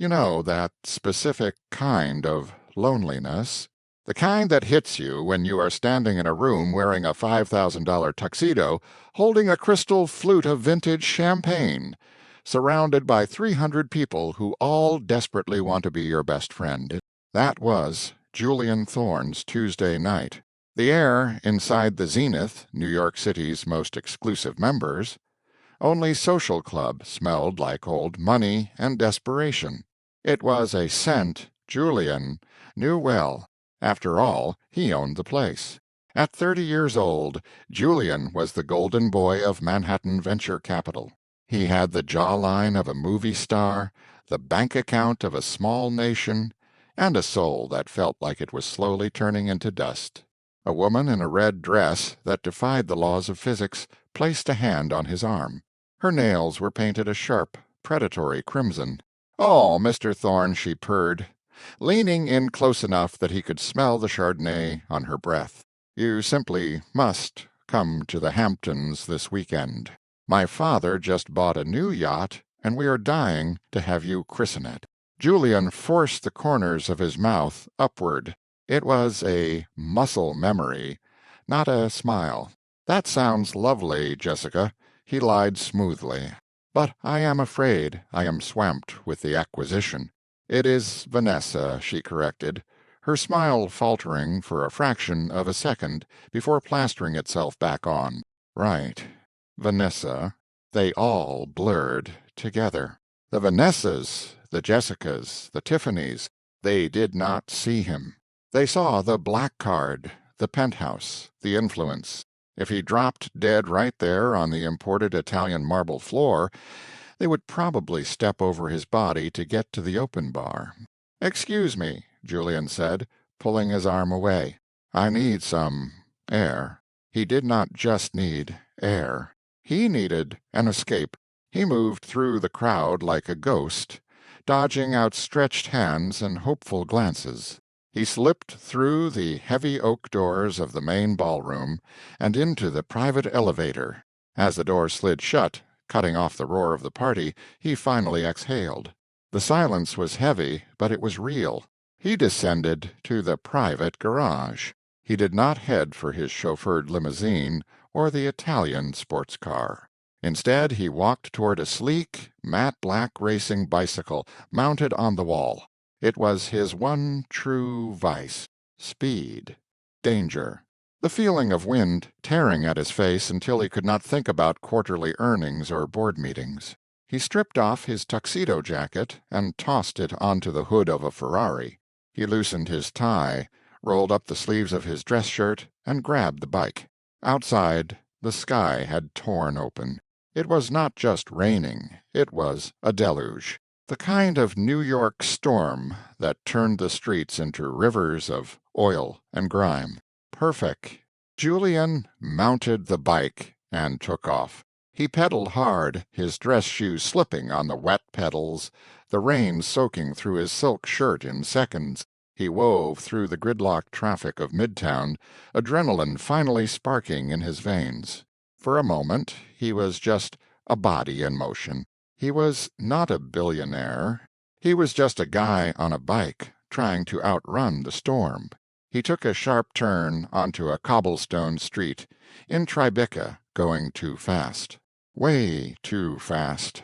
You know, that specific kind of loneliness. The kind that hits you when you are standing in a room wearing a $5,000 tuxedo, holding a crystal flute of vintage champagne, surrounded by 300 people who all desperately want to be your best friend. That was Julian Thorne's Tuesday night. The air inside the Zenith, New York City's most exclusive members, only social club, smelled like old money and desperation. It was a scent Julian knew well. After all, he owned the place. At 30 years old, Julian was the golden boy of Manhattan venture capital. He had the jawline of a movie star, the bank account of a small nation, and a soul that felt like it was slowly turning into dust. A woman in a red dress that defied the laws of physics placed a hand on his arm. Her nails were painted a sharp, predatory crimson. "Oh, Mr. Thorne," she purred, leaning in close enough that he could smell the Chardonnay on her breath. "You simply must come to the Hamptons this weekend. My father just bought a new yacht, and we are dying to have you christen it." Julian forced the corners of his mouth upward. It was a muscle memory, not a smile. "That sounds lovely, Jessica," he lied smoothly. "But I am afraid I am swamped with the acquisition." "It is Vanessa," she corrected, her smile faltering for a fraction of a second before plastering itself back on. Right. Vanessa. They all blurred together. The Vanessas, the Jessicas, the Tiffanys, they did not see him. They saw the black card, the penthouse, the influence. If he dropped dead right there on the imported Italian marble floor, they would probably step over his body to get to the open bar. "Excuse me," Julian said, pulling his arm away. "I need some air." He did not just need air. He needed an escape. He moved through the crowd like a ghost, dodging outstretched hands and hopeful glances. He slipped through the heavy oak doors of the main ballroom and into the private elevator. As the door slid shut, cutting off the roar of the party, he finally exhaled. The silence was heavy, but it was real. He descended to the private garage. He did not head for his chauffeured limousine or the Italian sports car. Instead, he walked toward a sleek, matte-black racing bicycle mounted on the wall. It was his one true vice: speed, danger, the feeling of wind tearing at his face until he could not think about quarterly earnings or board meetings. He stripped off his tuxedo jacket and tossed it onto the hood of a Ferrari. He loosened his tie, rolled up the sleeves of his dress shirt, and grabbed the bike. Outside, the sky had torn open. It was not just raining, it was a deluge. The kind of New York storm that turned the streets into rivers of oil and grime. Perfect. Julian mounted the bike and took off. He pedaled hard, his dress shoes slipping on the wet pedals, the rain soaking through his silk shirt in seconds. He wove through the gridlocked traffic of Midtown, adrenaline finally sparking in his veins. For a moment he was just a body in motion. He was not a billionaire. He was just a guy on a bike, trying to outrun the storm. He took a sharp turn onto a cobblestone street, in Tribeca, going too fast. Way too fast.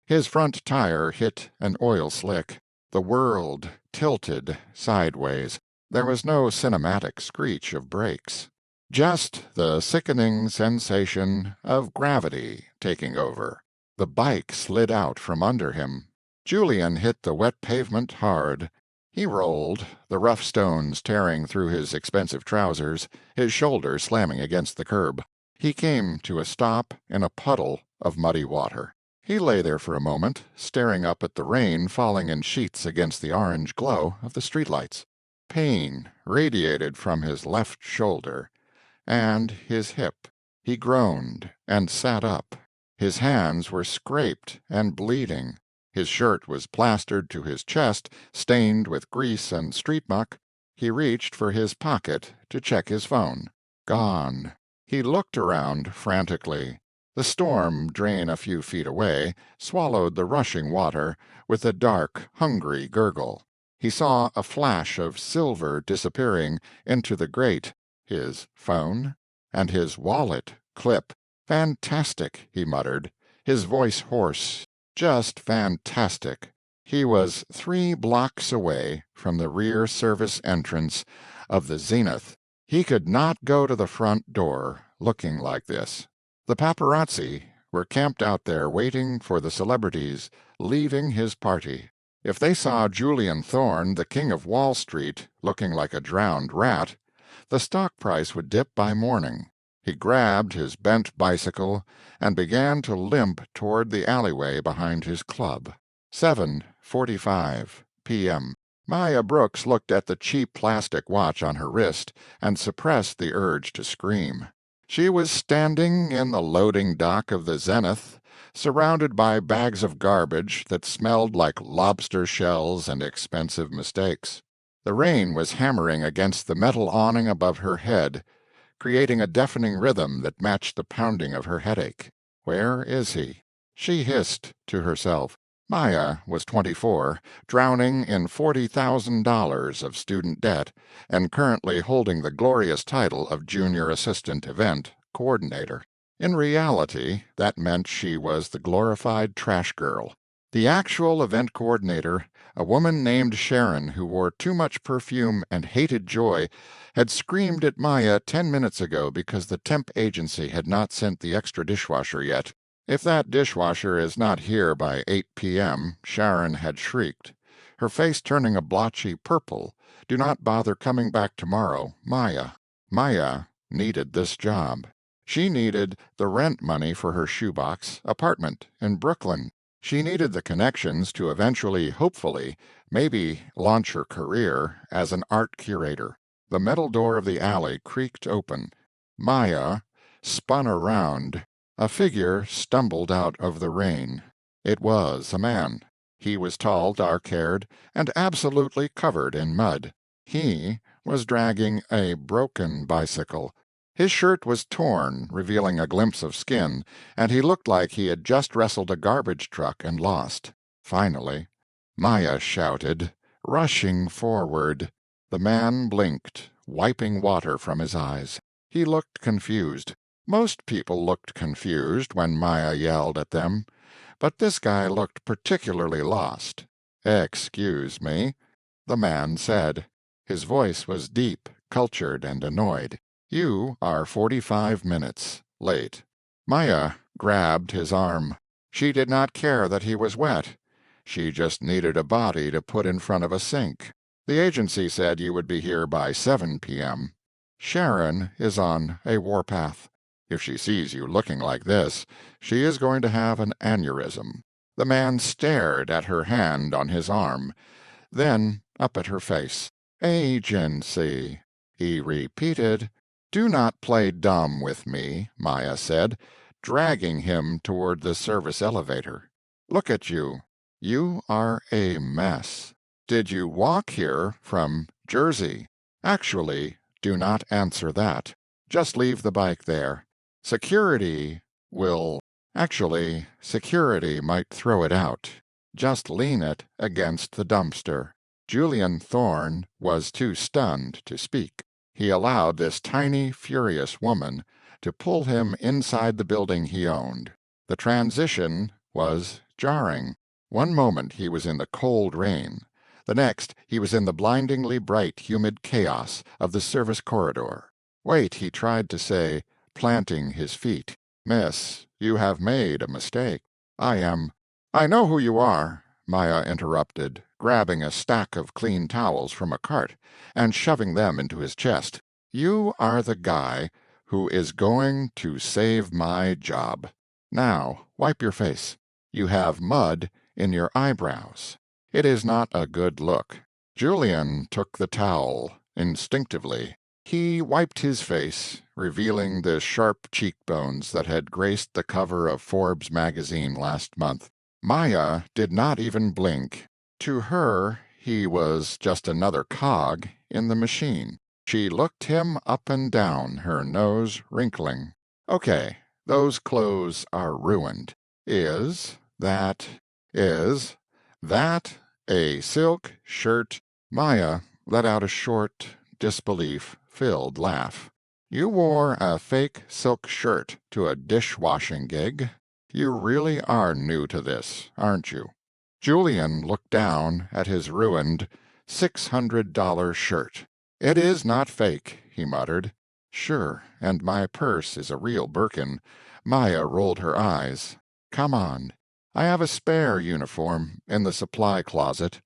His front tire hit an oil slick. The world tilted sideways. There was no cinematic screech of brakes. Just the sickening sensation of gravity taking over. The bike slid out from under him. Julian hit the wet pavement hard. He rolled, the rough stones tearing through his expensive trousers, his shoulder slamming against the curb. He came to a stop in a puddle of muddy water. He lay there for a moment, staring up at the rain falling in sheets against the orange glow of the streetlights. Pain radiated from his left shoulder and his hip. He groaned and sat up. His hands were scraped and bleeding. His shirt was plastered to his chest, stained with grease and street muck. He reached for his pocket to check his phone. Gone. He looked around frantically. The storm, drain a few feet away, swallowed the rushing water with a dark, hungry gurgle. He saw a flash of silver disappearing into the grate. His phone? And his wallet clip. Fantastic, he muttered, his voice hoarse. Just fantastic. He was 3 blocks away from the rear service entrance of the Zenith. He could not go to the front door looking like this. The paparazzi were camped out there waiting for the celebrities leaving his party. If they saw Julian Thorne, the king of Wall Street, looking like a drowned rat, the stock price would dip by morning. He grabbed his bent bicycle and began to limp toward the alleyway behind his club. 7:45 p.m. Maya Brooks looked at the cheap plastic watch on her wrist and suppressed the urge to scream. She was standing in the loading dock of the Zenith, surrounded by bags of garbage that smelled like lobster shells and expensive mistakes. The rain was hammering against the metal awning above her head, creating a deafening rhythm that matched the pounding of her headache. Where is he? She hissed to herself. Maya was 24, drowning in $40,000 of student debt, and currently holding the glorious title of Junior Assistant Event Coordinator. In reality, that meant she was the glorified trash girl. The actual event coordinator, a woman named Sharon who wore too much perfume and hated joy, had screamed at Maya 10 minutes ago because the temp agency had not sent the extra dishwasher yet. If that dishwasher is not here by 8 p.m., Sharon had shrieked, her face turning a blotchy purple. Do not bother coming back tomorrow, Maya. Maya needed this job. She needed the rent money for her shoebox apartment in Brooklyn. She needed the connections to eventually, hopefully, maybe launch her career as an art curator. The metal door of the alley creaked open. Maya spun around. A figure stumbled out of the rain. It was a man. He was tall, dark-haired, and absolutely covered in mud. He was dragging a broken bicycle. His shirt was torn, revealing a glimpse of skin, and he looked like he had just wrestled a garbage truck and lost. Finally, Maya shouted, rushing forward. The man blinked, wiping water from his eyes. He looked confused. Most people looked confused when Maya yelled at them, but this guy looked particularly lost. "Excuse me," the man said. His voice was deep, cultured, and annoyed. "You are 45 minutes late." Maya grabbed his arm. She did not care that he was wet. She just needed a body to put in front of a sink. The agency said you would be here by 7 p.m. Sharon is on a warpath. If she sees you looking like this, she is going to have an aneurysm. The man stared at her hand on his arm, then up at her face. "Agency," he repeated. "Do not play dumb with me," Maya said, dragging him toward the service elevator. "Look at you. You are a mess. Did you walk here from Jersey? Actually, do not answer that. Just leave the bike there. Security will... Actually, security might throw it out. Just lean it against the dumpster." Julian Thorne was too stunned to speak. He allowed this tiny, furious woman to pull him inside the building he owned. The transition was jarring. One moment he was in the cold rain. The next he was in the blindingly bright, humid chaos of the service corridor. "Wait," he tried to say, planting his feet. "Miss, you have made a mistake. I know who you are," Maya interrupted, grabbing a stack of clean towels from a cart and shoving them into his chest. "You are the guy who is going to save my job. Now, wipe your face. You have mud in your eyebrows. It is not a good look." Julian took the towel instinctively. He wiped his face, revealing the sharp cheekbones that had graced the cover of Forbes magazine last month. Maya did not even blink. To her, he was just another cog in the machine. She looked him up and down, her nose wrinkling. "Okay, Those clothes are ruined. Is that a silk shirt?" Maya let out a short, disbelief-filled laugh. "You wore a fake silk shirt to a dishwashing gig? You really are new to this, aren't you?" Julian looked down at his ruined $600 shirt. "It is not fake," he muttered. "Sure, and my purse is a real Birkin." Maya rolled her eyes. "Come on. I have a spare uniform in the supply closet.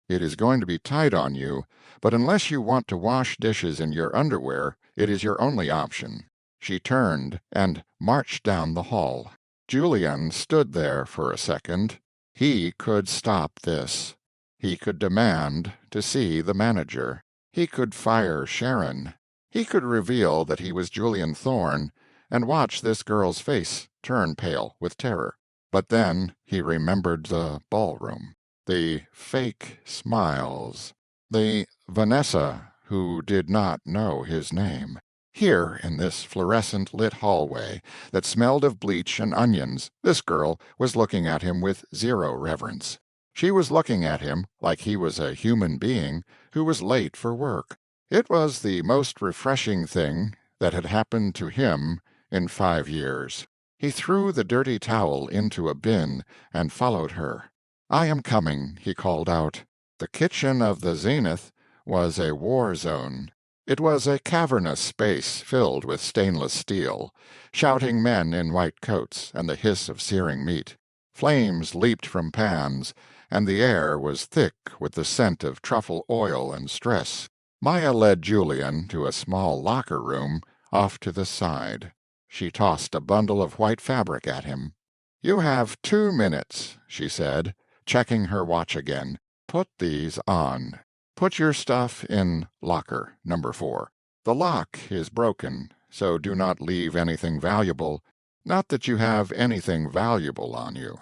It is going to be tight on you, but unless you want to wash dishes in your underwear, it is your only option." She turned and marched down the hall. Julian stood there for a second. He could stop this. He could demand to see the manager. He could fire Sharon. He could reveal that he was Julian Thorne and watch this girl's face turn pale with terror. But then he remembered the ballroom, the fake smiles, the Vanessa who did not know his name. Here, in this fluorescent-lit hallway that smelled of bleach and onions, this girl was looking at him with zero reverence. She was looking at him like he was a human being who was late for work. It was the most refreshing thing that had happened to him in 5 years. He threw the dirty towel into a bin and followed her. "I am coming," he called out. The kitchen of the Zenith was a war zone. It was a cavernous space filled with stainless steel, shouting men in white coats, and the hiss of searing meat. Flames leaped from pans, and the air was thick with the scent of truffle oil and stress. Maya led Julian to a small locker room off to the side. She tossed a bundle of white fabric at him. "You have 2 minutes," she said, checking her watch again. "Put these on. Put your stuff in locker number 4. The lock is broken, so do not leave anything valuable. Not that you have anything valuable on you."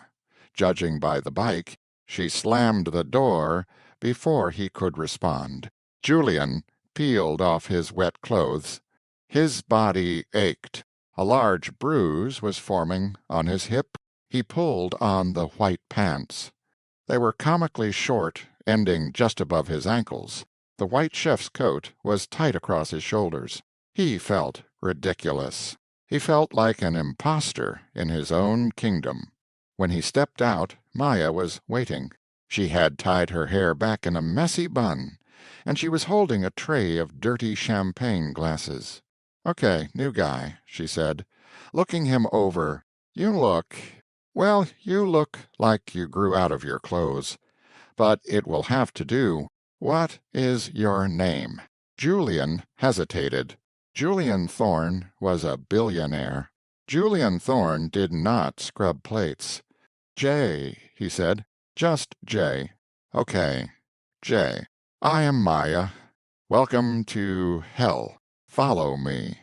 Judging by the bike, she slammed the door before he could respond. Julian peeled off his wet clothes. His body ached. A large bruise was forming on his hip. He pulled on the white pants. They were comically short, ending just above his ankles. The white chef's coat was tight across his shoulders. He felt ridiculous. He felt like an impostor in his own kingdom. When he stepped out, Maya was waiting. She had tied her hair back in a messy bun, and she was holding a tray of dirty champagne glasses. "Okay, new guy," she said, looking him over. You look like you grew out of your clothes. But it will have to do. What is your name?" Julian hesitated. Julian Thorne was a billionaire. Julian Thorne did not scrub plates. "J," he said. "Just J." "Okay, J. I am Maya. Welcome to hell. Follow me."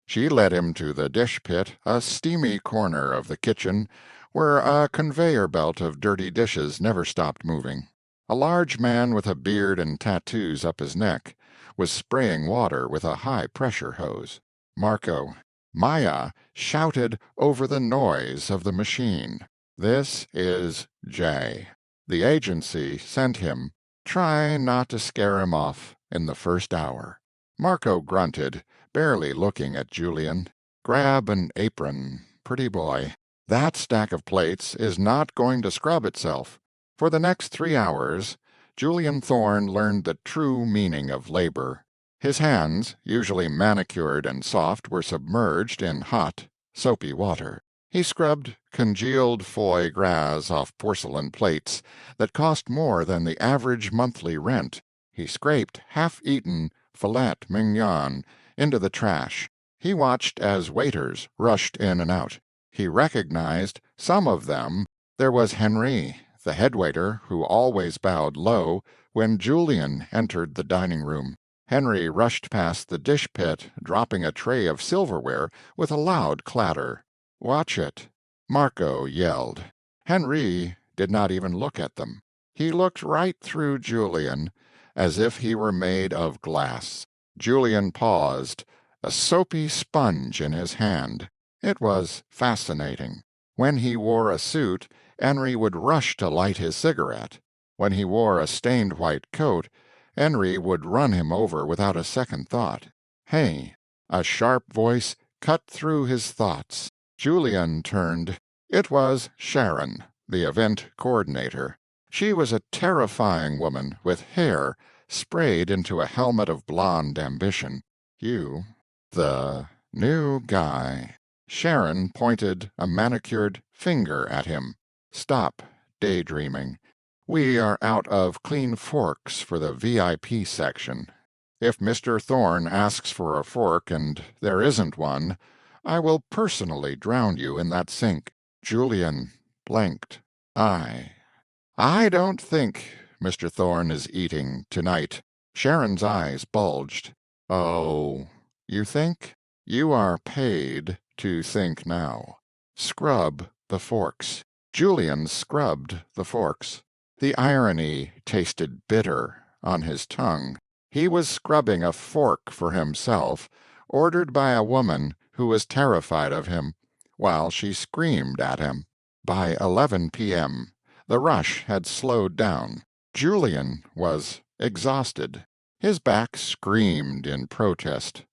She led him to the dish pit, a steamy corner of the kitchen, where a conveyor belt of dirty dishes never stopped moving. A large man with a beard and tattoos up his neck was spraying water with a high-pressure hose. Maya shouted over the noise of the machine. "This is J. The agency sent him. Try not to scare him off in the first hour." Marco grunted, barely looking at Julian. "Grab an apron, pretty boy. That stack of plates is not going to scrub itself." For the next 3 hours, Julian Thorne learned the true meaning of labor. His hands, usually manicured and soft, were submerged in hot, soapy water. He scrubbed congealed foie gras off porcelain plates that cost more than the average monthly rent. He scraped half-eaten filet mignon into the trash. He watched as waiters rushed in and out. He recognized some of them. There was Henry, the head waiter, who always bowed low when Julian entered the dining room. Henry rushed past the dish pit, dropping a tray of silverware with a loud clatter. "Watch it," Marco yelled. Henry did not even look at them. He looked right through Julian, as if he were made of glass. Julian paused, a soapy sponge in his hand. It was fascinating. When he wore a suit, Henry would rush to light his cigarette. When he wore a stained white coat, Henry would run him over without a second thought. Hey, a sharp voice cut through his thoughts. Julian turned. It was Sharon, the event coordinator. She was a terrifying woman with hair sprayed into a helmet of blonde ambition. You, the new guy. Sharon pointed a manicured finger at him. Stop daydreaming. We are out of clean forks for the VIP section. If Mr. Thorne asks for a fork and there isn't one, I will personally drown you in that sink. Julian blinked. I don't think Mr. Thorne is eating tonight. Sharon's eyes bulged. Oh, you think? You are paid to think now. Scrub the forks. Julian scrubbed the forks. The irony tasted bitter on his tongue. He was scrubbing a fork for himself, ordered by a woman who was terrified of him, while she screamed at him. By 11 p.m., the rush had slowed down. Julian was exhausted. His back screamed in protest.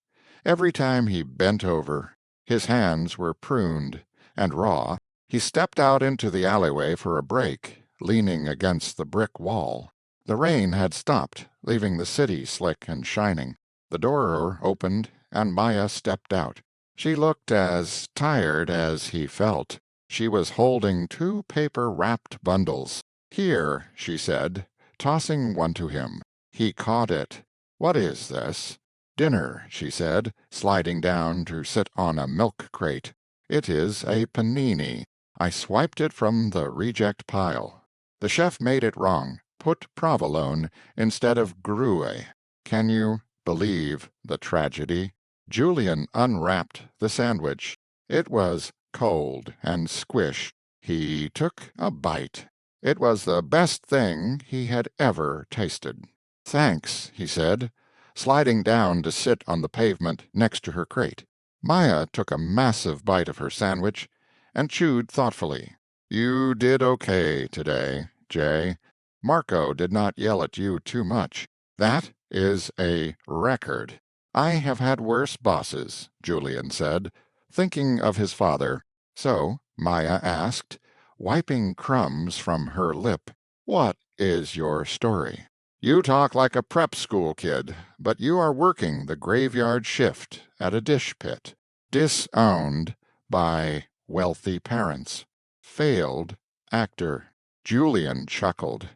Every time he bent over, his hands were pruned and raw. He stepped out into the alleyway for a break, leaning against the brick wall. The rain had stopped, leaving the city slick and shining. The door opened, and Maya stepped out. She looked as tired as he felt. She was holding 2 paper-wrapped bundles. Here, she said, tossing one to him. He caught it. What is this? Dinner, she said, sliding down to sit on a milk crate. It is a panini. I swiped it from the reject pile. The chef made it wrong, put provolone instead of Gruyere. Can you believe the tragedy? Julian unwrapped the sandwich. It was cold and squished. He took a bite. It was the best thing he had ever tasted. Thanks, he said, sliding down to sit on the pavement next to her crate. Maya took a massive bite of her sandwich and chewed thoughtfully. You did okay today, Jay. Marco did not yell at you too much. That is a record. I have had worse bosses, Julian said, thinking of his father. So, Maya asked, wiping crumbs from her lip, what is your story? You talk like a prep school kid, but you are working the graveyard shift at a dish pit. Disowned by wealthy parents. Failed actor. Julian chuckled.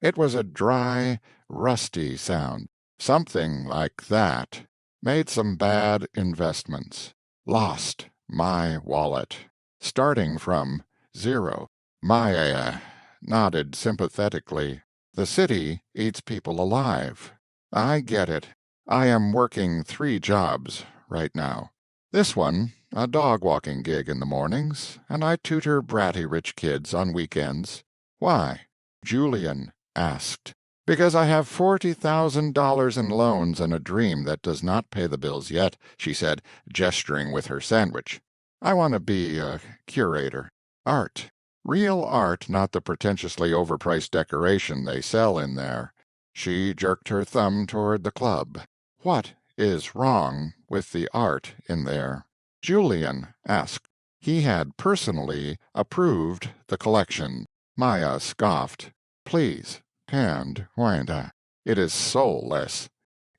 It was a dry, rusty sound. Something like that. Made some bad investments. Lost my wallet. Starting from 0. Maya nodded sympathetically. The city eats people alive. I get it. I am working 3 jobs right now. This one, a dog-walking gig in the mornings, and I tutor bratty rich kids on weekends. Why? Julian asked. Because I have $40,000 in loans and a dream that does not pay the bills yet, she said, gesturing with her sandwich. I want to be a curator. Art. Real art, not the pretentiously overpriced decoration they sell in there. She jerked her thumb toward the club. What is wrong with the art in there? Julian asked. He had personally approved the collection. Maya scoffed. Please, can't, Wanda. It is soulless.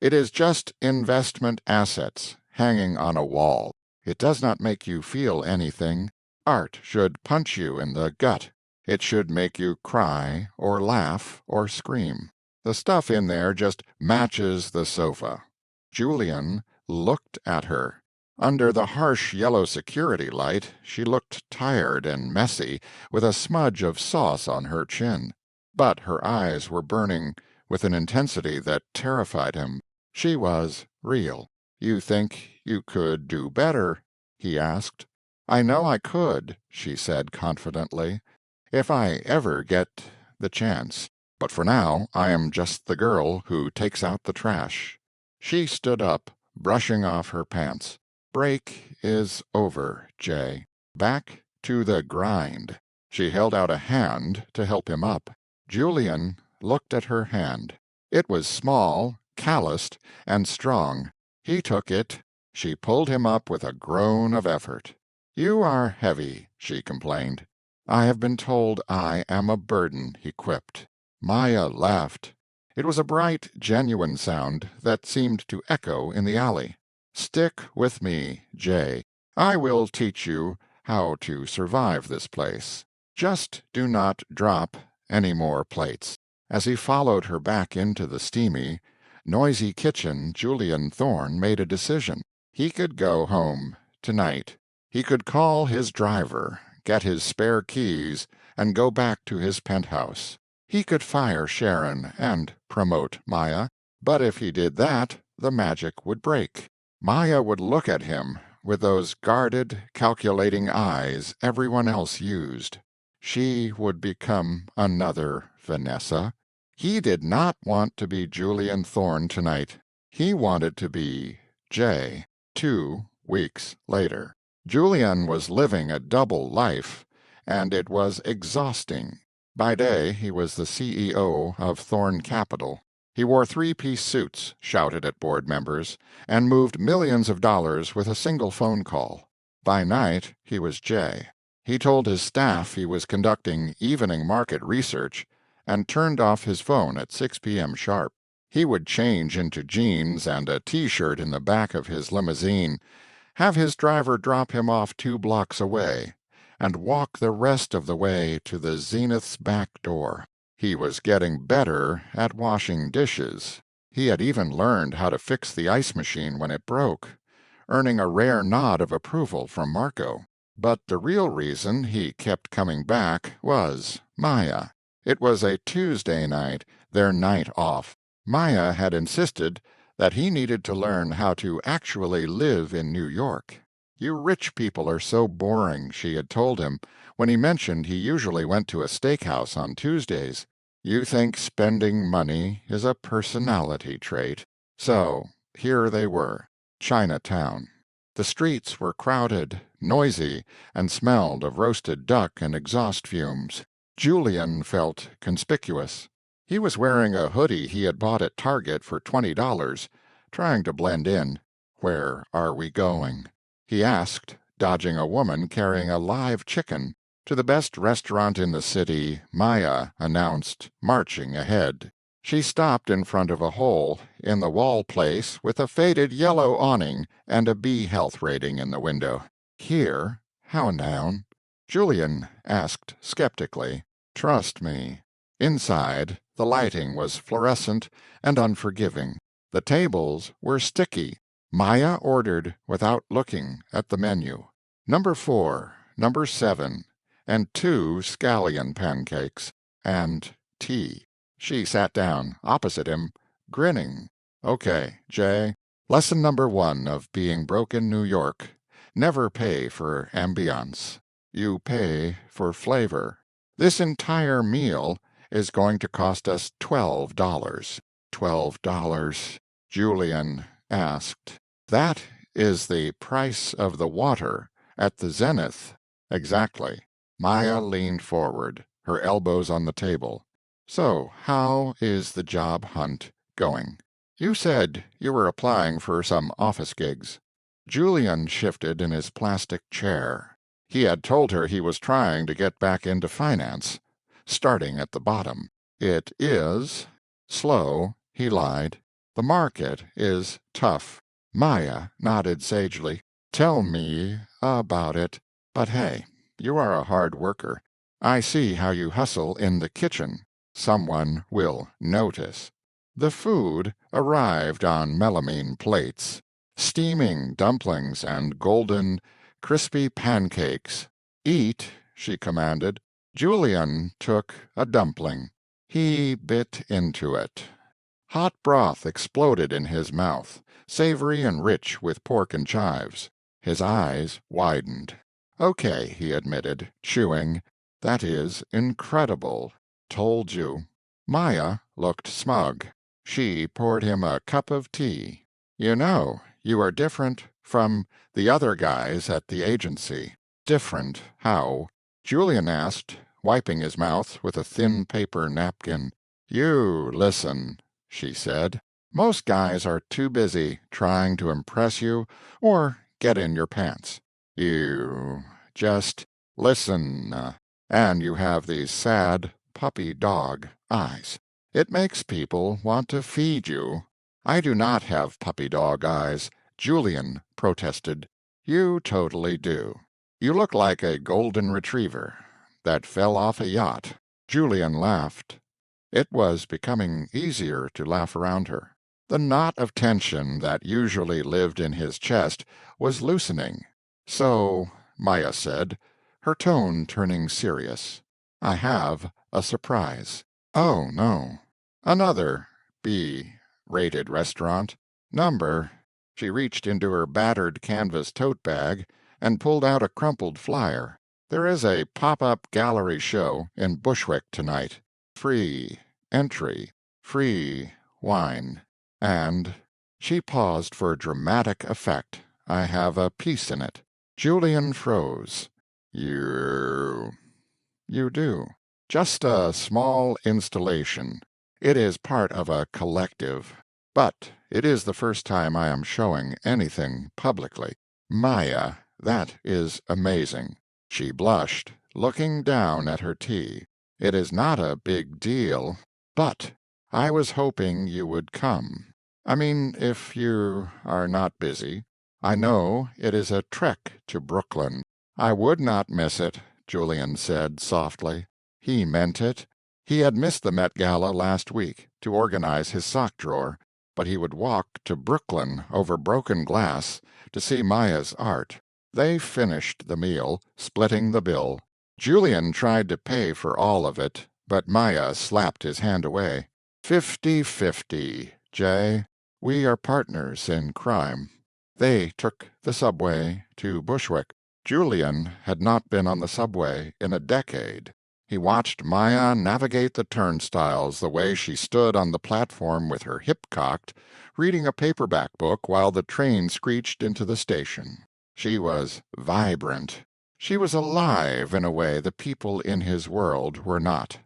It is just investment assets hanging on a wall. It does not make you feel anything. Art should punch you in the gut. It should make you cry or laugh or scream. The stuff in there just matches the sofa. Julian looked at her. Under the harsh yellow security light, she looked tired and messy, with a smudge of sauce on her chin. But her eyes were burning with an intensity that terrified him. She was real. You think you could do better? He asked. I know I could, she said confidently, if I ever get the chance. But for now I am just the girl who takes out the trash. She stood up, brushing off her pants. Break is over, Jay. Back to the grind. She held out a hand to help him up. Julian looked at her hand. It was small, calloused, and strong. He took it. She pulled him up with a groan of effort. "You are heavy," she complained. "I have been told I am a burden," he quipped. Maya laughed. It was a bright, genuine sound that seemed to echo in the alley. "Stick with me, Jay. I will teach you how to survive this place. Just do not drop any more plates." As he followed her back into the steamy, noisy kitchen, Julian Thorne made a decision. He could go home tonight. He could call his driver, get his spare keys, and go back to his penthouse. He could fire Sharon and promote Maya, but if he did that, the magic would break. Maya would look at him with those guarded, calculating eyes everyone else used. She would become another Vanessa. He did not want to be Julian Thorne tonight. He wanted to be Jay 2 weeks later. Julian was living a double life, and it was exhausting. By day he was the CEO of Thorne Capital. He wore three-piece suits, shouted at board members, and moved millions of dollars with a single phone call. By night he was Jay. He told his staff he was conducting evening market research and turned off his phone at 6 p.m. sharp. He would change into jeans and a T-shirt in the back of his limousine, have his driver drop him off 2 blocks away, and walk the rest of the way to the Zenith's back door. He was getting better at washing dishes. He had even learned how to fix the ice machine when it broke, earning a rare nod of approval from Marco. But the real reason he kept coming back was Maya. It was a Tuesday night, their night off. Maya had insisted that he needed to learn how to actually live in New York. "You rich people are so boring," she had told him when he mentioned he usually went to a steakhouse on Tuesdays. "You think spending money is a personality trait." So here they were, Chinatown. The streets were crowded, noisy, and smelled of roasted duck and exhaust fumes. Julian felt conspicuous. He was wearing a hoodie he had bought at Target for $20, trying to blend in. "Where are we going?" he asked, dodging a woman carrying a live chicken. "To the best restaurant in the city," Maya announced, marching ahead. She stopped in front of a hole in the wall place with a faded yellow awning and a bee health rating in the window. "Here? How down?" Julian asked skeptically. "Trust me." Inside, the lighting was fluorescent and unforgiving. The tables were sticky. Maya ordered without looking at the menu. Number 4, number 7, and 2 scallion pancakes, and tea. She sat down opposite him, grinning. "Okay, Jay. Lesson number 1 of being broke in New York. Never pay for ambiance. You pay for flavor. This entire meal is going to cost us $12. $12, Julian asked. "That is the price of the water at the Zenith." "Exactly." Maya leaned forward, her elbows on the table. "So how is the job hunt going? You said you were applying for some office gigs." Julian shifted in his plastic chair. He had told her he was trying to get back into finance, starting at the bottom. "It is slow," he lied. "The market is tough." Maya nodded sagely. "Tell me about it. But hey, you are a hard worker. I see how you hustle in the kitchen. Someone will notice." The food arrived on melamine plates. Steaming dumplings and golden, crispy pancakes. "Eat," she commanded. Julian took a dumpling. He bit into it. Hot broth exploded in his mouth, savory and rich with pork and chives. His eyes widened. "Okay," he admitted, chewing. "That is incredible. Told you." Maya looked smug. She poured him a cup of tea. "You know, you are different From the other guys at the agency. Different. How? Julian asked, wiping his mouth with a thin paper napkin. You listen, she said. Most guys are too busy trying to impress you or get in your pants. You just listen, and you have these sad puppy dog eyes. It makes people want to feed you. I do not have puppy dog eyes, Julian protested. You totally do. You look like a golden retriever that fell off a yacht. Julian laughed. It was becoming easier to laugh around her. The knot of tension that usually lived in his chest was loosening. So, Maya said, her tone turning serious, I have a surprise. Oh, no. Another B-rated restaurant. Number. She reached into her battered canvas tote bag and pulled out a crumpled flyer. There is a pop-up gallery show in Bushwick tonight. Free entry, free wine, and she paused for dramatic effect. I have a piece in it. Julian froze. You do. Just a small installation. It is part of a collective. But it is the first time I am showing anything publicly. Maya, that is amazing. She blushed, looking down at her tea. It is not a big deal, but I was hoping you would come. I mean, if you are not busy. I know it is a trek to Brooklyn. I would not miss it, Julian said softly. He meant it. He had missed the Met Gala last week to organize his sock drawer, but he would walk to Brooklyn over broken glass to see Maya's art. They finished the meal, splitting the bill. Julian tried to pay for all of it, but Maya slapped his hand away. 50-50, Jay. We are partners in crime. They took the subway to Bushwick. Julian had not been on the subway in a decade. He watched Maya navigate the turnstiles the way she stood on the platform with her hip cocked, reading a paperback book while the train screeched into the station. She was vibrant. She was alive in a way the people in his world were not.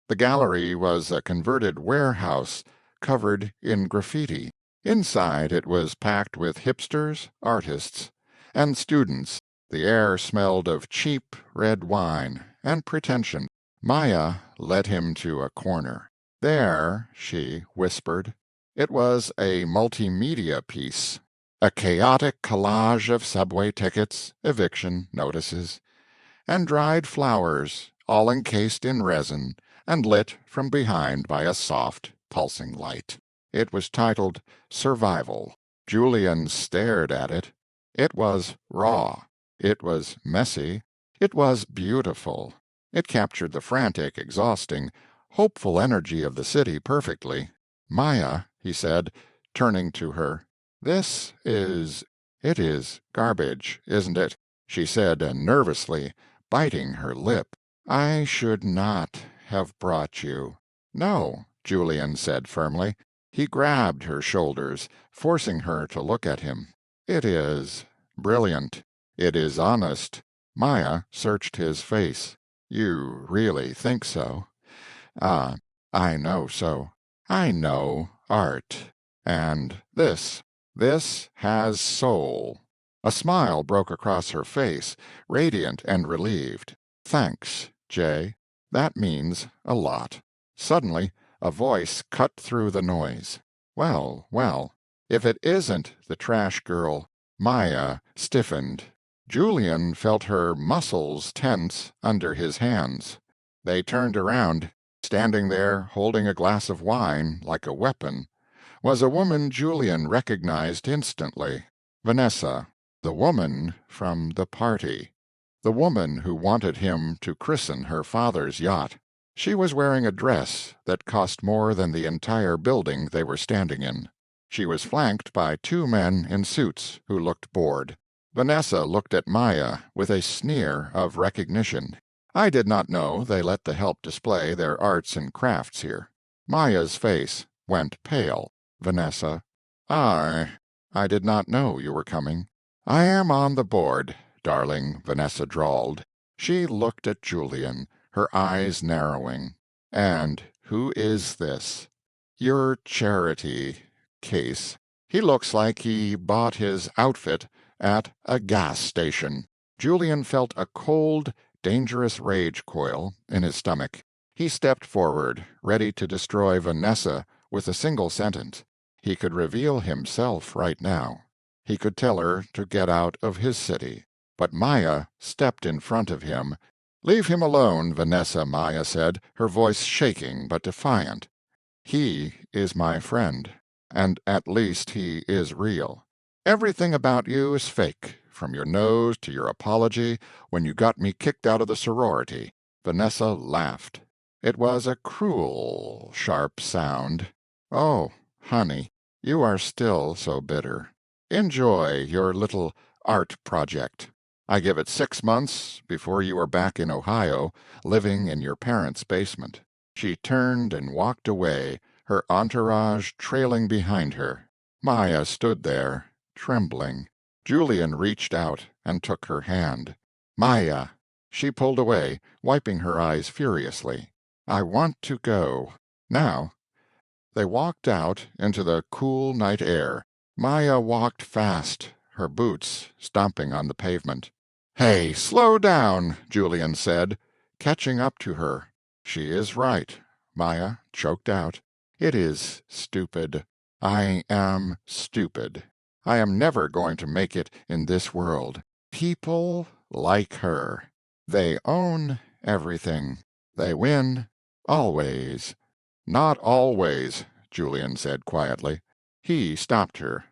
The gallery was a converted warehouse covered in graffiti. Inside it was packed with hipsters, artists, and students. The air smelled of cheap red wine and pretension. Maya led him to a corner. There, she whispered. It was a multimedia piece, a chaotic collage of subway tickets, eviction notices, and dried flowers, all encased in resin and lit from behind by a soft, pulsing light. It was titled Survival. Julian stared at it. It was raw. It was messy. It was beautiful. It captured the frantic, exhausting, hopeful energy of the city perfectly. Maya, he said, turning to her, it is garbage, isn't it? She said nervously, biting her lip. I should not have brought you. No, Julian said firmly. He grabbed her shoulders, forcing her to look at him. It is brilliant. It is honest. Maya searched his face. You really think so? Ah, I know so. I know art. And this has soul. A smile broke across her face, radiant and relieved. Thanks, Jay. That means a lot. Suddenly, a voice cut through the noise. Well, well, if it isn't the trash girl. Maya stiffened. Julian felt her muscles tense under his hands. They turned around. Standing there, holding a glass of wine like a weapon, was a woman Julian recognized instantly. Vanessa, the woman from the party. The woman who wanted him to christen her father's yacht. She was wearing a dress that cost more than the entire building they were standing in. She was flanked by two men in suits who looked bored. Vanessa looked at Maya with a sneer of recognition. I did not know they let the help display their arts and crafts here. Maya's face went pale. Vanessa, I did not know you were coming. I am on the board, darling, Vanessa drawled. She looked at Julian, her eyes narrowing. And who is this? Your charity case. He looks like he bought his outfit at a gas station. Julian felt a cold, dangerous rage coil in his stomach. He stepped forward, ready to destroy Vanessa with a single sentence. He could reveal himself right now. He could tell her to get out of his city. But Maya stepped in front of him. "Leave him alone, Vanessa," Maya said, her voice shaking but defiant. "He is my friend, and at least he is real. Everything about you is fake, from your nose to your apology when you got me kicked out of the sorority." Vanessa laughed. It was a cruel, sharp sound. "Oh, honey, you are still so bitter. Enjoy your little art project. I give it 6 months before you are back in Ohio, living in your parents' basement." She turned and walked away, her entourage trailing behind her. Maya stood there, trembling. Julian reached out and took her hand. "Maya!" She pulled away, wiping her eyes furiously. "I want to go. Now." They walked out into the cool night air. Maya walked fast, her boots stomping on the pavement. "Hey, slow down," Julian said, catching up to her. "She is right," Maya choked out. "It is stupid. I am stupid. I am never going to make it in this world. People like her. They own everything. They win, always." "Not always," Julian said quietly. He stopped her,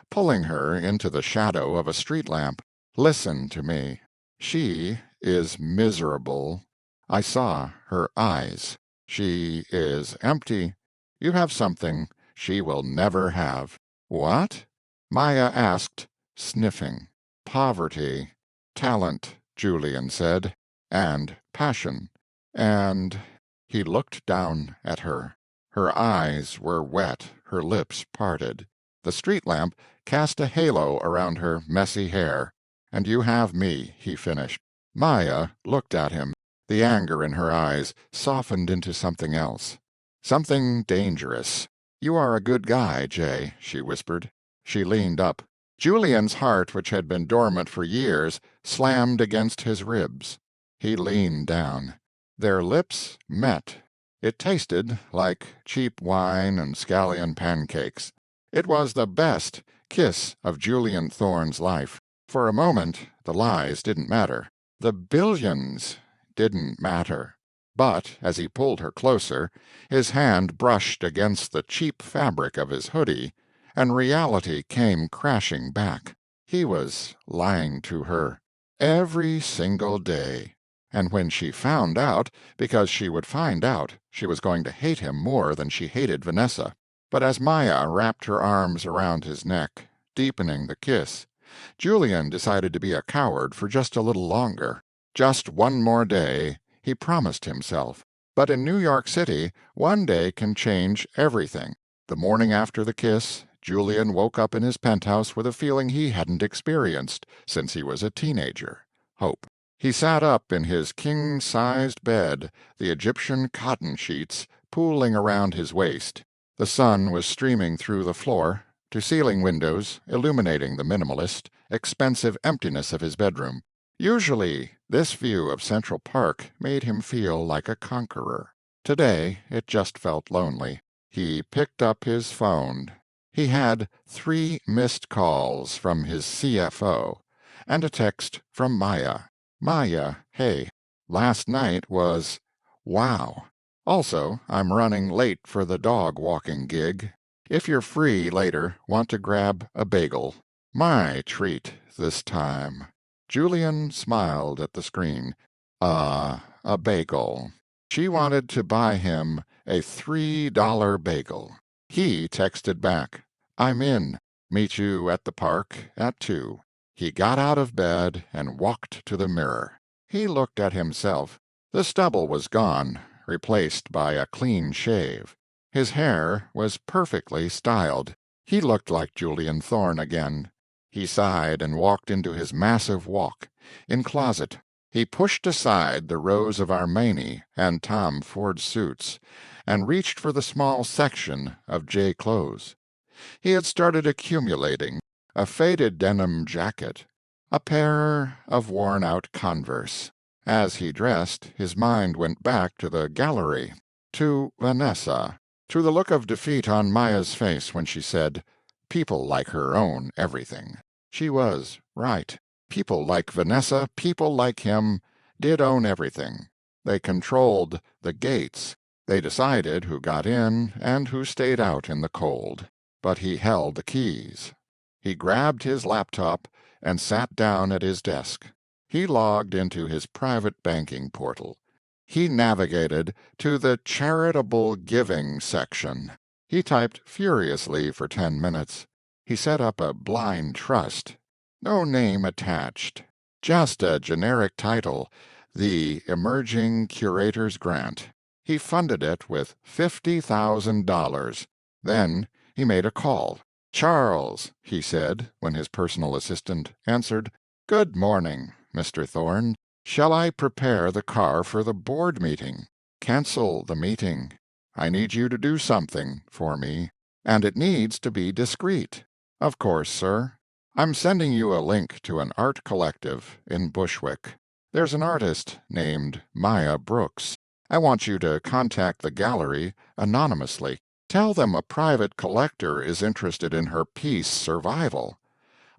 pulling her into the shadow of a street lamp. "Listen to me. She is miserable. I saw her eyes. She is empty. You have something she will never have." "What?" Maya asked, sniffing. "Poverty. Talent," Julian said, "and passion. And—" He looked down at her. Her eyes were wet, her lips parted. The street lamp cast a halo around her messy hair. "And you have me," he finished. Maya looked at him. The anger in her eyes softened into something else. "Something dangerous. You are a good guy, Jay," she whispered. She leaned up. Julian's heart, which had been dormant for years, slammed against his ribs. He leaned down. Their lips met. It tasted like cheap wine and scallion pancakes. It was the best kiss of Julian Thorne's life. For a moment the lies didn't matter. The billions didn't matter. But as he pulled her closer, his hand brushed against the cheap fabric of his hoodie, and reality came crashing back. He was lying to her every single day. And when she found out, because she would find out, she was going to hate him more than she hated Vanessa. But as Maya wrapped her arms around his neck, deepening the kiss, Julian decided to be a coward for just a little longer. Just one more day, he promised himself. But in New York City, one day can change everything. The morning after the kiss, Julian woke up in his penthouse with a feeling he hadn't experienced since he was a teenager: hope. He sat up in his king-sized bed, the Egyptian cotton sheets pooling around his waist. The sun was streaming through the floor-to-ceiling windows, illuminating the minimalist, expensive emptiness of his bedroom. Usually, this view of Central Park made him feel like a conqueror. Today, it just felt lonely. He picked up his phone. He had 3 missed calls from his CFO, and a text from Maya. "Maya, hey, last night was wow. Also, I'm running late for the dog walking gig. If you're free later, want to grab a bagel. My treat this time." Julian smiled at the screen. A bagel. She wanted to buy him a $3 bagel. He texted back, "I'm in. Meet you at the park at 2. He got out of bed and walked to the mirror. He looked at himself. The stubble was gone, replaced by a clean shave. His hair was perfectly styled. He looked like Julian Thorne again. He sighed and walked into his massive walk. In closet, he pushed aside the rows of Armani and Tom Ford suits and reached for the small section of J clothes. He had started accumulating a faded denim jacket, a pair of worn-out Converse. As he dressed, his mind went back to the gallery, to Vanessa, to the look of defeat on Maya's face when she said, "People like her own everything." She was right. People like Vanessa, people like him, did own everything. They controlled the gates. They decided who got in and who stayed out in the cold. But he held the keys. He grabbed his laptop and sat down at his desk. He logged into his private banking portal. He navigated to the charitable giving section. He typed furiously for 10 minutes. He set up a blind trust. No name attached. Just a generic title, the Emerging Curator's Grant. He funded it with $50,000. Then he made a call. "Charles," he said, when his personal assistant answered. "Good morning, Mr. Thorne. Shall I prepare the car for the board meeting? Cancel the meeting. I need you to do something for me, and it needs to be discreet." "Of course, sir. I'm sending you a link to an art collective in Bushwick. There's an artist named Maya Brooks. I want you to contact the gallery anonymously. Tell them a private collector is interested in her piece Survival.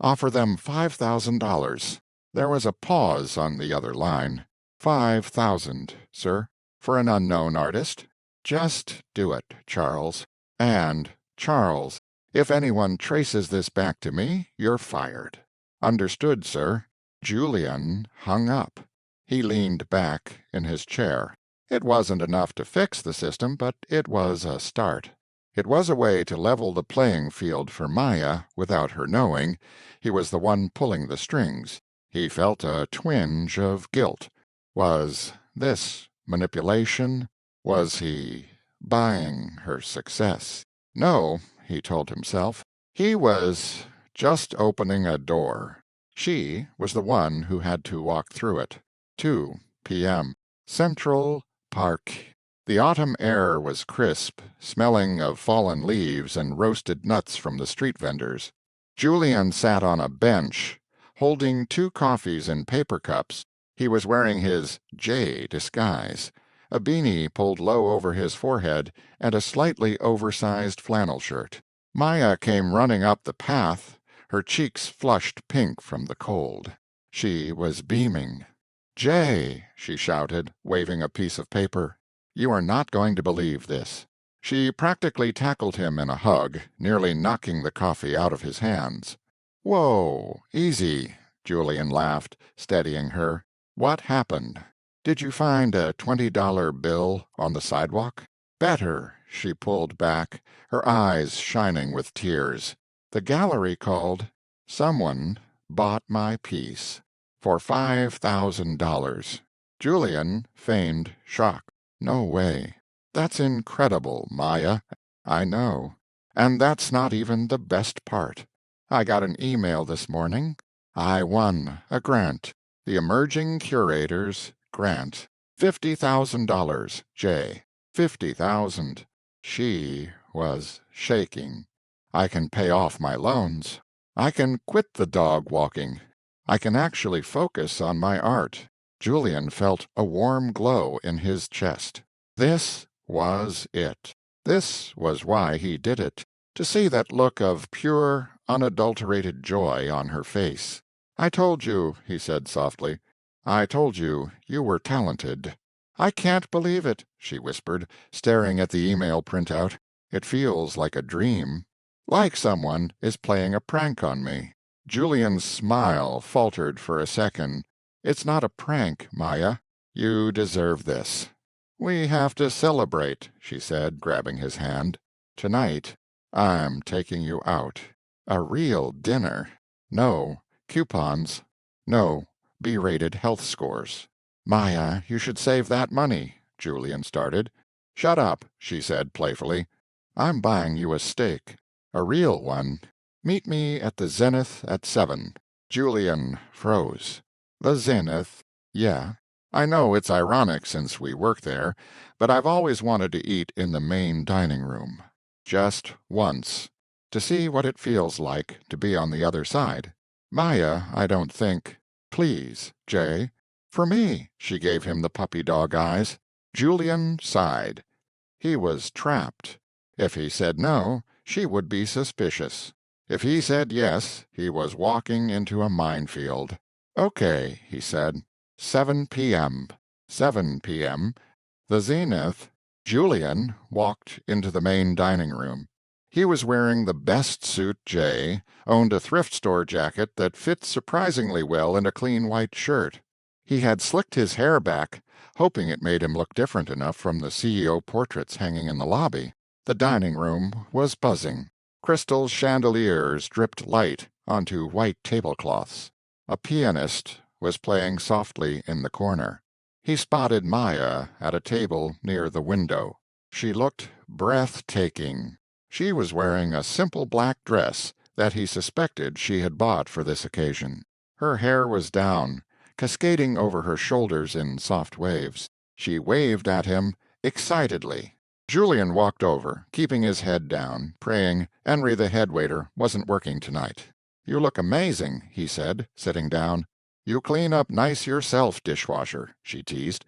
Offer them $5,000. There was a pause on the other line. $5,000, sir, for an unknown artist. Just do it, Charles. And, Charles, if anyone traces this back to me, you're fired." "Understood, sir." Julian hung up. He leaned back in his chair. It wasn't enough to fix the system, but it was a start. It was a way to level the playing field for Maya without her knowing. He was the one pulling the strings. He felt a twinge of guilt. Was this manipulation? Was he buying her success? No, he told himself. He was just opening a door. She was the one who had to walk through it. 2 p.m. Central Park. The autumn air was crisp, smelling of fallen leaves and roasted nuts from the street vendors. Julian sat on a bench, holding 2 coffees in paper cups. He was wearing his J disguise, a beanie pulled low over his forehead, and a slightly oversized flannel shirt. Maya came running up the path, her cheeks flushed pink from the cold. She was beaming. "Jay," she shouted, waving a piece of paper. "You are not going to believe this." She practically tackled him in a hug, nearly knocking the coffee out of his hands. "Whoa, easy," Julian laughed, steadying her. "What happened? Did you find a $20 bill on the sidewalk?" "Better," she pulled back, her eyes shining with tears. "The gallery called. Someone bought my piece. For $5,000. Julian feigned shock. "No way. That's incredible, Maya." "I know. And that's not even the best part. I got an email this morning. I won a grant. The Emerging Curators Grant. $50,000, Jay. 50,000. She was shaking. "I can pay off my loans. I can quit the dog walking. I can actually focus on my art." Julian felt a warm glow in his chest. This was it. This was why he did it, to see that look of pure, unadulterated joy on her face. "I told you," he said softly. "I told you you were talented." "I can't believe it," she whispered, staring at the email printout. "It feels like a dream. Like someone is playing a prank on me." Julian's smile faltered for a second. "It's not a prank, Maya. You deserve this." "We have to celebrate," she said, grabbing his hand. "Tonight, I'm taking you out. A real dinner. No coupons. No B-rated health scores." "Maya, you should save that money," Julian started. "Shut up," she said playfully. "I'm buying you a steak. A real one. Meet me at the Zenith at 7. Julian froze. The Zenith? Yeah. I know it's ironic since we work there, but I've always wanted to eat in the main dining room. Just once. To see what it feels like to be on the other side. Maya, I don't think. Please, Jay. For me, she gave him the puppy dog eyes. Julian sighed. He was trapped. If he said no, she would be suspicious. If he said yes, he was walking into a minefield. Okay, he said. 7 p.m. 7 p.m. The Zenith. Julian walked into the main dining room. He was wearing the best suit Jay, owned a thrift store jacket that fit surprisingly well in a clean white shirt. He had slicked his hair back, hoping it made him look different enough from the CEO portraits hanging in the lobby. The dining room was buzzing. Crystal chandeliers dripped light onto white tablecloths. A pianist was playing softly in the corner. He spotted Maya at a table near the window. She looked breathtaking. She was wearing a simple black dress that he suspected she had bought for this occasion. Her hair was down, cascading over her shoulders in soft waves. She waved at him excitedly. Julian walked over, keeping his head down, praying Henry the head waiter wasn't working tonight. "You look amazing," he said, sitting down. "You clean up nice yourself, Dishwasher," she teased.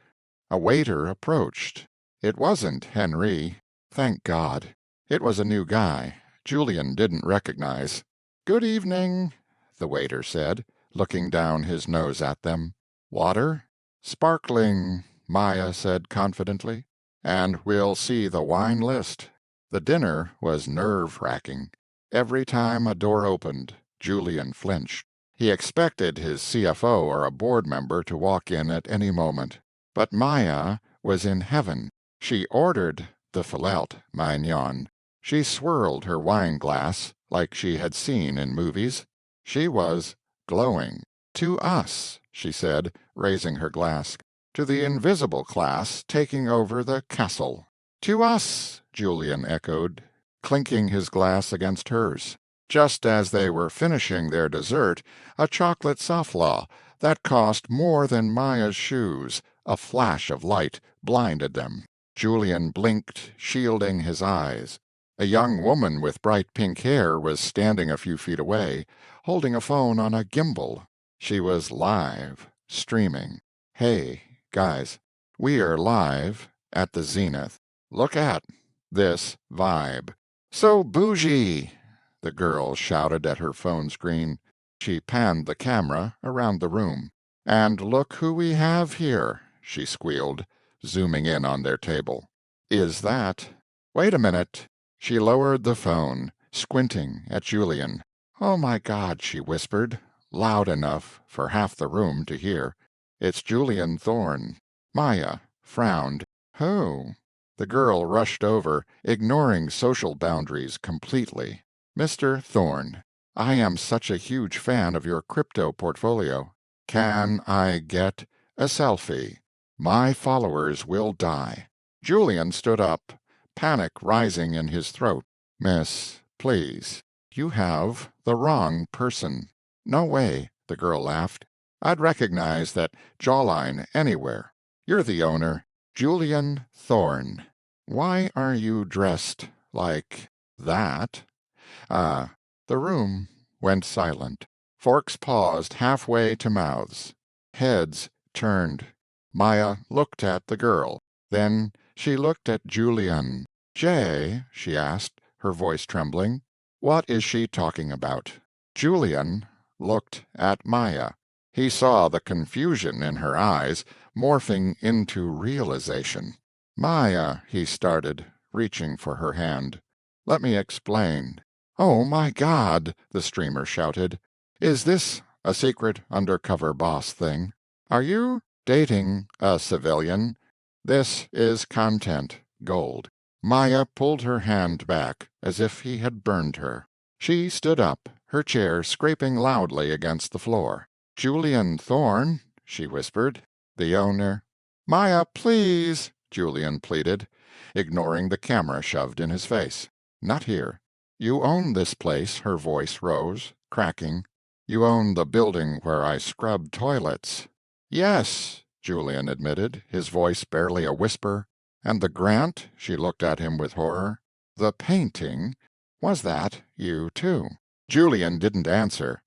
A waiter approached. It wasn't Henry. Thank God. It was a new guy Julian didn't recognize. "Good evening," the waiter said, looking down his nose at them. "Water?" "Sparkling," Maya said confidently. "And we'll see the wine list." The dinner was nerve-wracking. Every time a door opened, Julian flinched. He expected his CFO or a board member to walk in at any moment. But Maya was in heaven. She ordered the filet mignon. She swirled her wine glass like she had seen in movies. She was glowing. "To us," she said, raising her glass. "To the invisible class taking over the castle." "To us," Julian echoed, clinking his glass against hers. Just as they were finishing their dessert, a chocolate soufflot that cost more than Maya's shoes, a flash of light, blinded them. Julian blinked, shielding his eyes. A young woman with bright pink hair was standing a few feet away, holding a phone on a gimbal. She was live, streaming. "Hey, guys, we are live at the Zenith. Look at this vibe." "So bougie," the girl shouted at her phone screen. She panned the camera around the room. "And look who we have here," she squealed, zooming in on their table. "Is that—" "Wait a minute." She lowered the phone, squinting at Julian. "Oh, my God," she whispered, loud enough for half the room to hear. "It's Julian Thorne." Maya frowned. "Who?" The girl rushed over, ignoring social boundaries completely. "Mr. Thorne, I am such a huge fan of your crypto portfolio. Can I get a selfie? My followers will die." Julian stood up, panic rising in his throat. "Miss, please, you have the wrong person." "No way," the girl laughed. "I'd recognize that jawline anywhere. You're the owner, Julian Thorne. Why are you dressed like that?" The room went silent. Forks paused halfway to mouths. Heads turned. Maya looked at the girl. Then she looked at Julian. "Jay," she asked, her voice trembling, "what is she talking about?" Julian looked at Maya. He saw the confusion in her eyes, morphing into realization. "Maya," he started, reaching for her hand. "Let me explain." "Oh, my God!" the streamer shouted. "Is this a secret undercover boss thing? Are you dating a civilian? This is content gold." Maya pulled her hand back as if he had burned her. She stood up, her chair scraping loudly against the floor. "Julian Thorne," she whispered, "the owner—" "Maya, please," Julian pleaded, ignoring the camera shoved in his face. "Not here. You own this place, her voice rose, cracking. You own the building where I scrub toilets. Yes, Julian admitted, his voice barely a whisper. And the grant? She looked at him with horror. The painting? Was that you, too? Julian didn't answer.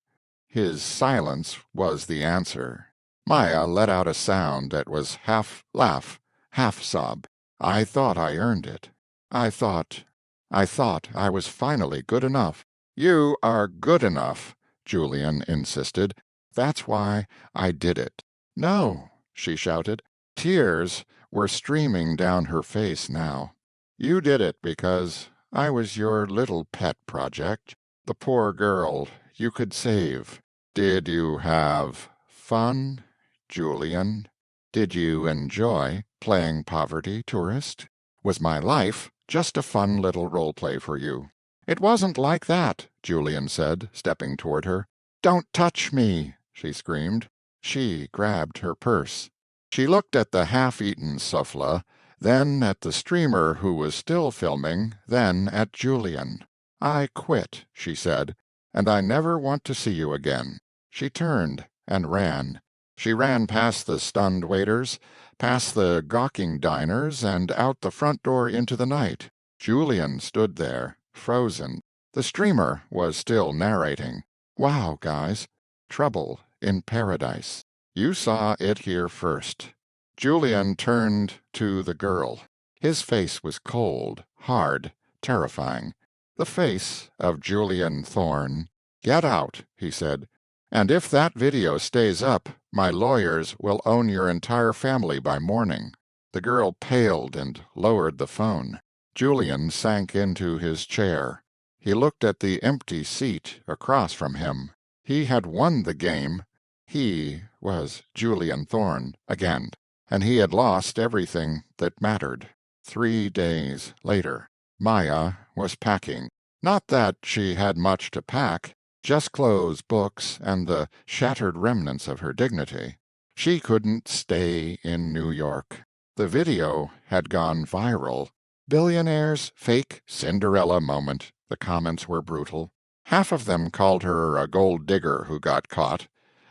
His silence was the answer. Maya let out a sound that was half laugh, half sob. I thought I earned it. I thought I was finally good enough. You are good enough, Julian insisted. That's why I did it. No, she shouted. Tears were streaming down her face now. You did it because I was your little pet project, the poor girl you could save. Did you have fun, Julian? Did you enjoy playing poverty tourist? Was my life just a fun little role-play for you? It wasn't like that, Julian said, stepping toward her. Don't touch me, she screamed. She grabbed her purse. She looked at the half-eaten souffle, then at the streamer who was still filming, then at Julian. I quit, she said, and I never want to see you again. She turned and ran. She ran past the stunned waiters, past the gawking diners, and out the front door into the night. Julian stood there, frozen. The streamer was still narrating. Wow, guys. Trouble in paradise. You saw it here first. Julian turned to the girl. His face was cold, hard, terrifying. The face of Julian Thorne. Get out, he said. And if that video stays up, my lawyers will own your entire family by morning. The girl paled and lowered the phone. Julian sank into his chair. He looked at the empty seat across from him. He had won the game. He was Julian Thorne again, and he had lost everything that mattered. 3 days later, Maya was packing. Not that she had much to pack, just clothes, books, and the shattered remnants of her dignity. She couldn't stay in New York. The video had gone viral. Billionaire's fake Cinderella moment. The comments were brutal. Half of them called her a gold digger who got caught.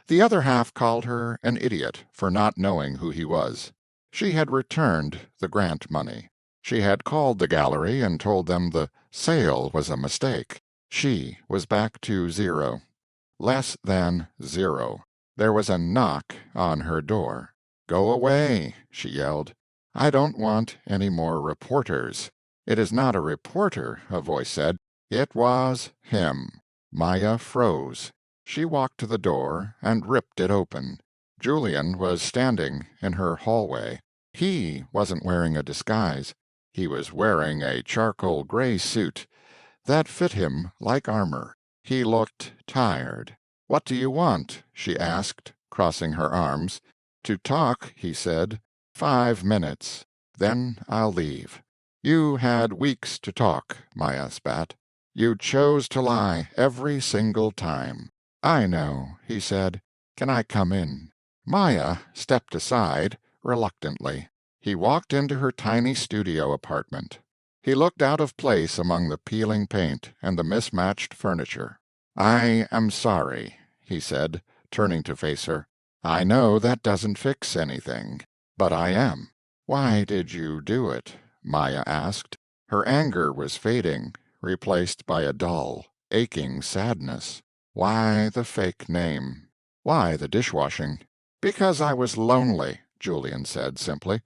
The other half called her an idiot for not knowing who he was. She had returned the grant money. She had called the gallery and told them the sale was a mistake. She was back to zero. Less than zero. There was a knock on her door. Go away, she yelled. I don't want any more reporters. It is not a reporter, a voice said. It was him. Maya froze. She walked to the door and ripped it open. Julian was standing in her hallway. He wasn't wearing a disguise. He was wearing a charcoal gray suit that fit him like armor. He looked tired. What do you want? She asked, crossing her arms. To talk, he said. 5 minutes. Then I'll leave. You had weeks to talk, Maya spat. You chose to lie every single time. I know, he said. Can I come in? Maya stepped aside, reluctantly. He walked into her tiny studio apartment. He looked out of place among the peeling paint and the mismatched furniture. I am sorry, he said, turning to face her. I know that doesn't fix anything, but I am. Why did you do it? Maya asked. Her anger was fading, replaced by a dull, aching sadness. Why the fake name? Why the dishwashing? Because I was lonely, Julian said simply.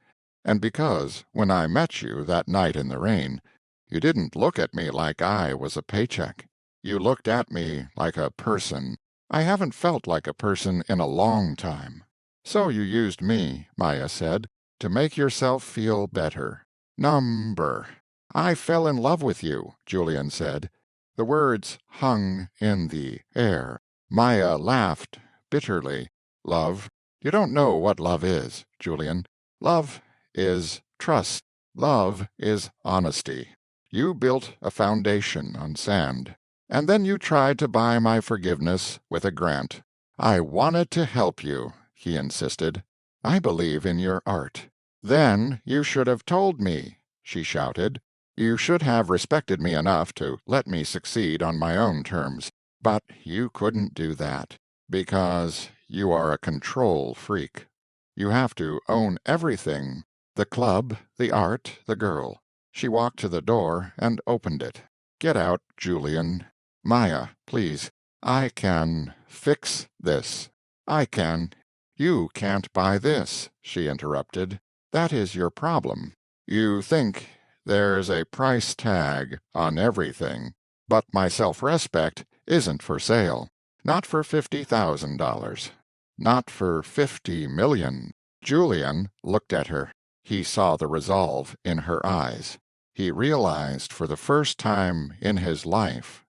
And because, when I met you that night in the rain, you didn't look at me like I was a paycheck. You looked at me like a person. I haven't felt like a person in a long time. So you used me, Maya said, to make yourself feel better. Number. I fell in love with you, Julian said. The words hung in the air. Maya laughed bitterly. Love? You don't know what love is, Julian. Love is trust. Love is honesty. You built a foundation on sand. And then you tried to buy my forgiveness with a grant. I wanted to help you, he insisted. I believe in your art. Then you should have told me, she shouted. You should have respected me enough to let me succeed on my own terms. But you couldn't do that, because you are a control freak. You have to own everything: the club, the art, the girl. She walked to the door and opened it. Get out, Julian. Maya, please. I can fix this. I can. You can't buy this, she interrupted. That is your problem. You think there's a price tag on everything, but my self-respect isn't for sale. Not for $50,000. Not for 50 million. Julian looked at her. He saw the resolve in her eyes. He realized for the first time in his life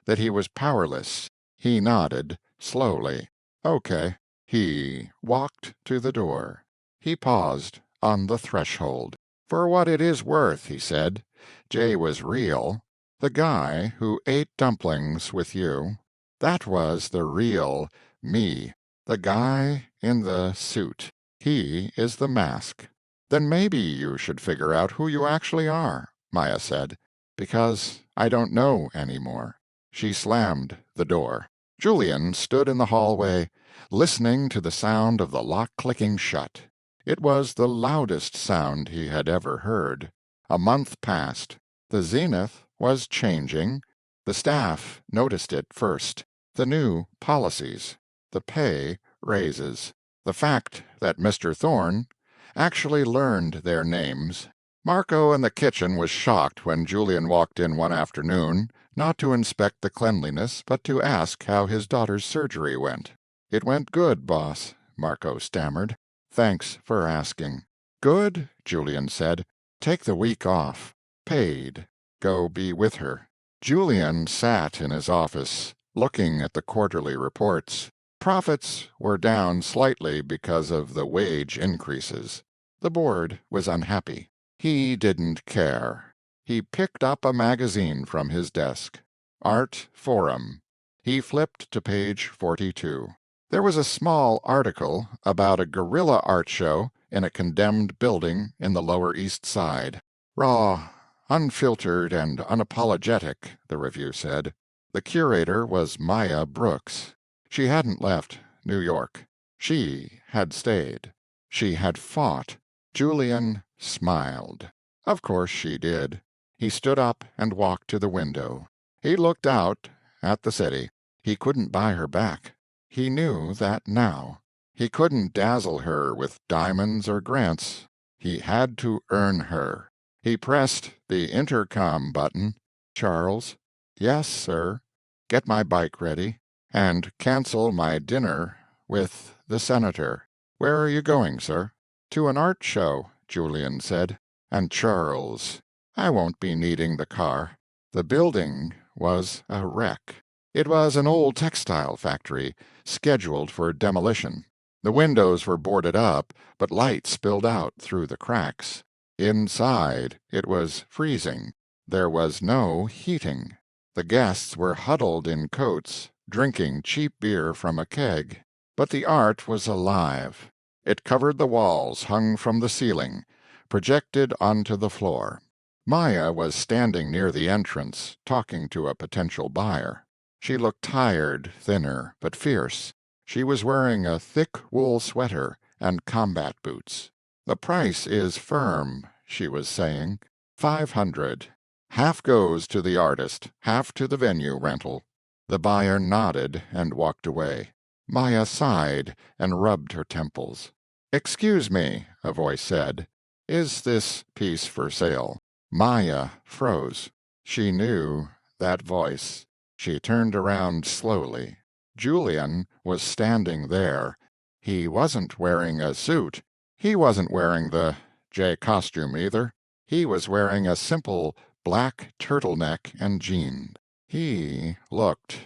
that he was powerless. He nodded slowly. Okay. He walked to the door. He paused on the threshold. For what it is worth, he said, Jay was real. The guy who ate dumplings with you, that was the real me. The guy in the suit. He is the mask. Then maybe you should figure out who you actually are, Maya said, because I don't know any more. She slammed the door. Julian stood in the hallway, listening to the sound of the lock clicking shut. It was the loudest sound he had ever heard. A month passed. The zenith was changing. The staff noticed it first. The new policies. The pay raises. The fact that Mr. Thorne actually learned their names. Marco in the kitchen was shocked when Julian walked in one afternoon, not to inspect the cleanliness, but to ask how his daughter's surgery went. It went good, boss, Marco stammered. Thanks for asking. Good, Julian said. Take the week off. Paid. Go be with her. Julian sat in his office, looking at the quarterly reports. Profits were down slightly because of the wage increases. The board was unhappy. He didn't care. He picked up a magazine from his desk. Art Forum. He flipped to page 42. There was a small article about a guerrilla art show in a condemned building in the Lower East Side. Raw, unfiltered, and unapologetic, the review said. The curator was Maya Brooks. She hadn't left New York. She had stayed. She had fought. Julian smiled. Of course she did. He stood up and walked to the window. He looked out at the city. He couldn't buy her back. He knew that now. He couldn't dazzle her with diamonds or grants. He had to earn her. He pressed the intercom button. Charles? Yes, sir. Get my bike ready. And cancel my dinner with the senator. Where are you going, sir? To an art show, Julian said. And Charles, I won't be needing the car. The building was a wreck. It was an old textile factory, scheduled for demolition. The windows were boarded up, but light spilled out through the cracks. Inside, it was freezing. There was no heating. The guests were huddled in coats, drinking cheap beer from a keg. But the art was alive. It covered the walls, hung from the ceiling, projected onto the floor. Maya was standing near the entrance, talking to a potential buyer. She looked tired, thinner, but fierce. She was wearing a thick wool sweater and combat boots. The price is firm, she was saying. 500. Half goes to the artist, half to the venue rental. The buyer nodded and walked away. Maya sighed and rubbed her temples. Excuse me, a voice said. Is this piece for sale? Maya froze. She knew that voice. She turned around slowly. Julian was standing there. He wasn't wearing a suit. He wasn't wearing the J costume either. He was wearing a simple black turtleneck and jeans. He looked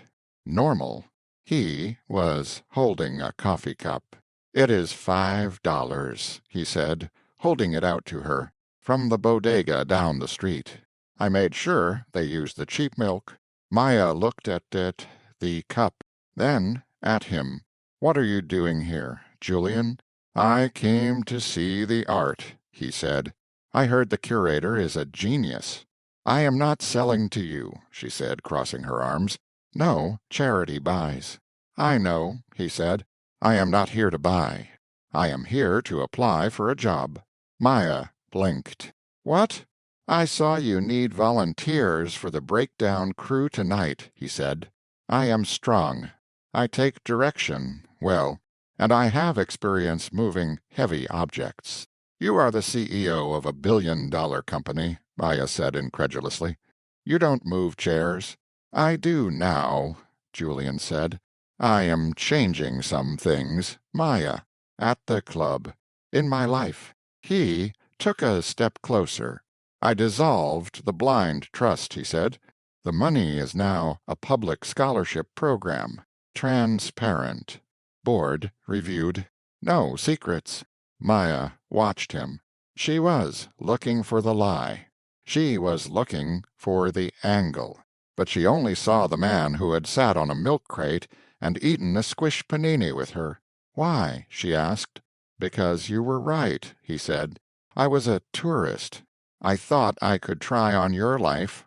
normal. He was holding a coffee cup. It is $5, he said, holding it out to her, from the bodega down the street. I made sure they used the cheap milk. Maya looked at it, the cup, then at him. What are you doing here, Julian? I came to see the art, he said. I heard the curator is a genius. I am not selling to you, she said, crossing her arms. No, charity buys. I know, he said. I am not here to buy. I am here to apply for a job. Maya blinked. What? I saw you need volunteers for the breakdown crew tonight, he said. I am strong. I take direction well, and I have experience moving heavy objects. You are the CEO of a billion-dollar company, Maya said incredulously. You don't move chairs. I do now, Julian said. I am changing some things, Maya, at the club, in my life. He took a step closer. I dissolved the blind trust, he said. The money is now a public scholarship program. Transparent. Board reviewed. No secrets. Maya watched him. She was looking for the lie. She was looking for the angle. But she only saw the man who had sat on a milk crate and eaten a squish panini with her. Why? She asked. Because you were right, he said. I was a tourist. I thought I could try on your life,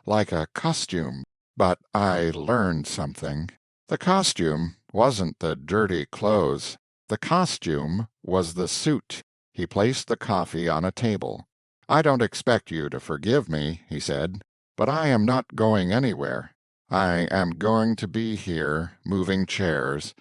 like a costume, but I learned something. The costume wasn't the dirty clothes. The costume was the suit. He placed the coffee on a table. I don't expect you to forgive me, he said, but I am not going anywhere. I am going to be here, moving chairs,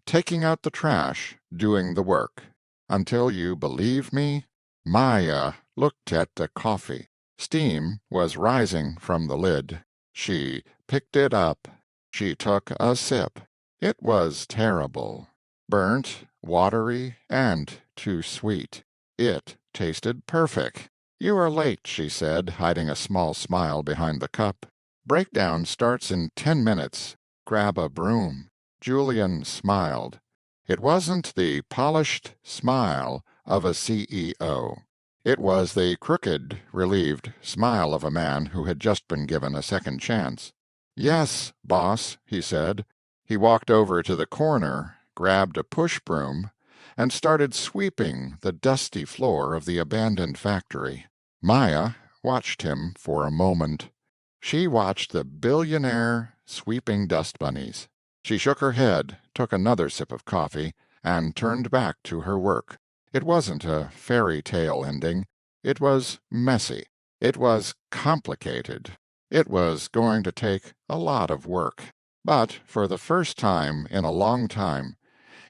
taking out the trash, doing the work. Until you believe me? Maya looked at the coffee. Steam was rising from the lid. She picked it up. She took a sip. It was terrible. Burnt, watery, and too sweet. It tasted perfect. You are late, she said, hiding a small smile behind the cup. Breakdown starts in 10 minutes. Grab a broom. Julian smiled. It wasn't the polished smile of a CEO. It was the crooked, relieved smile of a man who had just been given a second chance. Yes, boss, he said. He walked over to the corner, grabbed a push broom, and started sweeping the dusty floor of the abandoned factory. Maya watched him for a moment. She watched the billionaire sweeping dust bunnies. She shook her head, took another sip of coffee, and turned back to her work. It wasn't a fairy tale ending. It was messy. It was complicated. It was going to take a lot of work. But for the first time in a long time,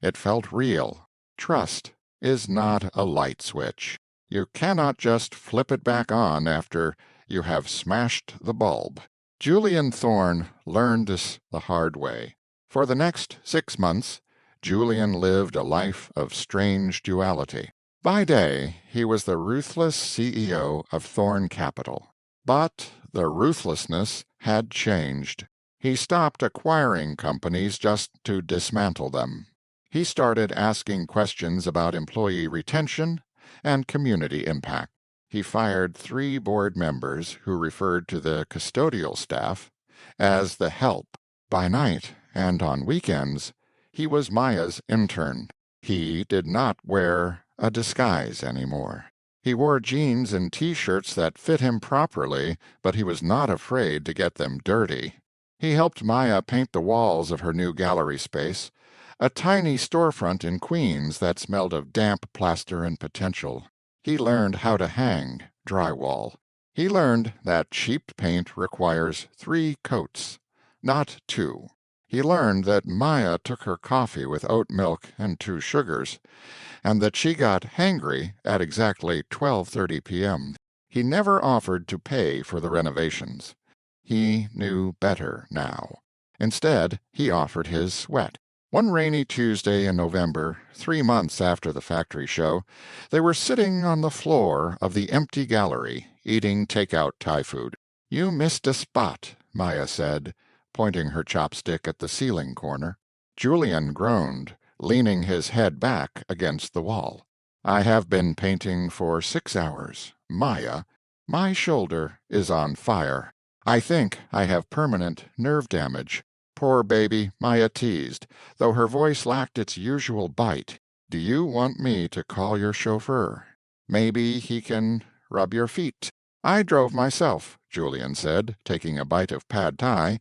it felt real. Trust is not a light switch. You cannot just flip it back on after you have smashed the bulb. Julian Thorne learned this the hard way. For the next 6 months, Julian lived a life of strange duality. By day, he was the ruthless CEO of Thorne Capital. But the ruthlessness had changed. He stopped acquiring companies just to dismantle them. He started asking questions about employee retention and community impact. He fired 3 board members who referred to the custodial staff as the help. By night and on weekends, he was Maya's intern. He did not wear a disguise anymore. He wore jeans and T-shirts that fit him properly, but he was not afraid to get them dirty. He helped Maya paint the walls of her new gallery space, a tiny storefront in Queens that smelled of damp plaster and potential. He learned how to hang drywall. He learned that cheap paint requires 3 coats, not 2. He learned that Maya took her coffee with oat milk and 2 sugars, and that she got hangry at exactly 12:30 p.m. He never offered to pay for the renovations. He knew better now. Instead, he offered his sweat. One rainy Tuesday in November, 3 months after the factory show, they were sitting on the floor of the empty gallery, eating take-out Thai food. "You missed a spot," Maya said, pointing her chopstick at the ceiling corner. Julian groaned, leaning his head back against the wall. "I have been painting for 6 hours. Maya, my shoulder is on fire. I think I have permanent nerve damage." "Poor baby," Maya teased, though her voice lacked its usual bite. "Do you want me to call your chauffeur? Maybe he can rub your feet." I drove myself, Julian said, taking a bite of pad thai,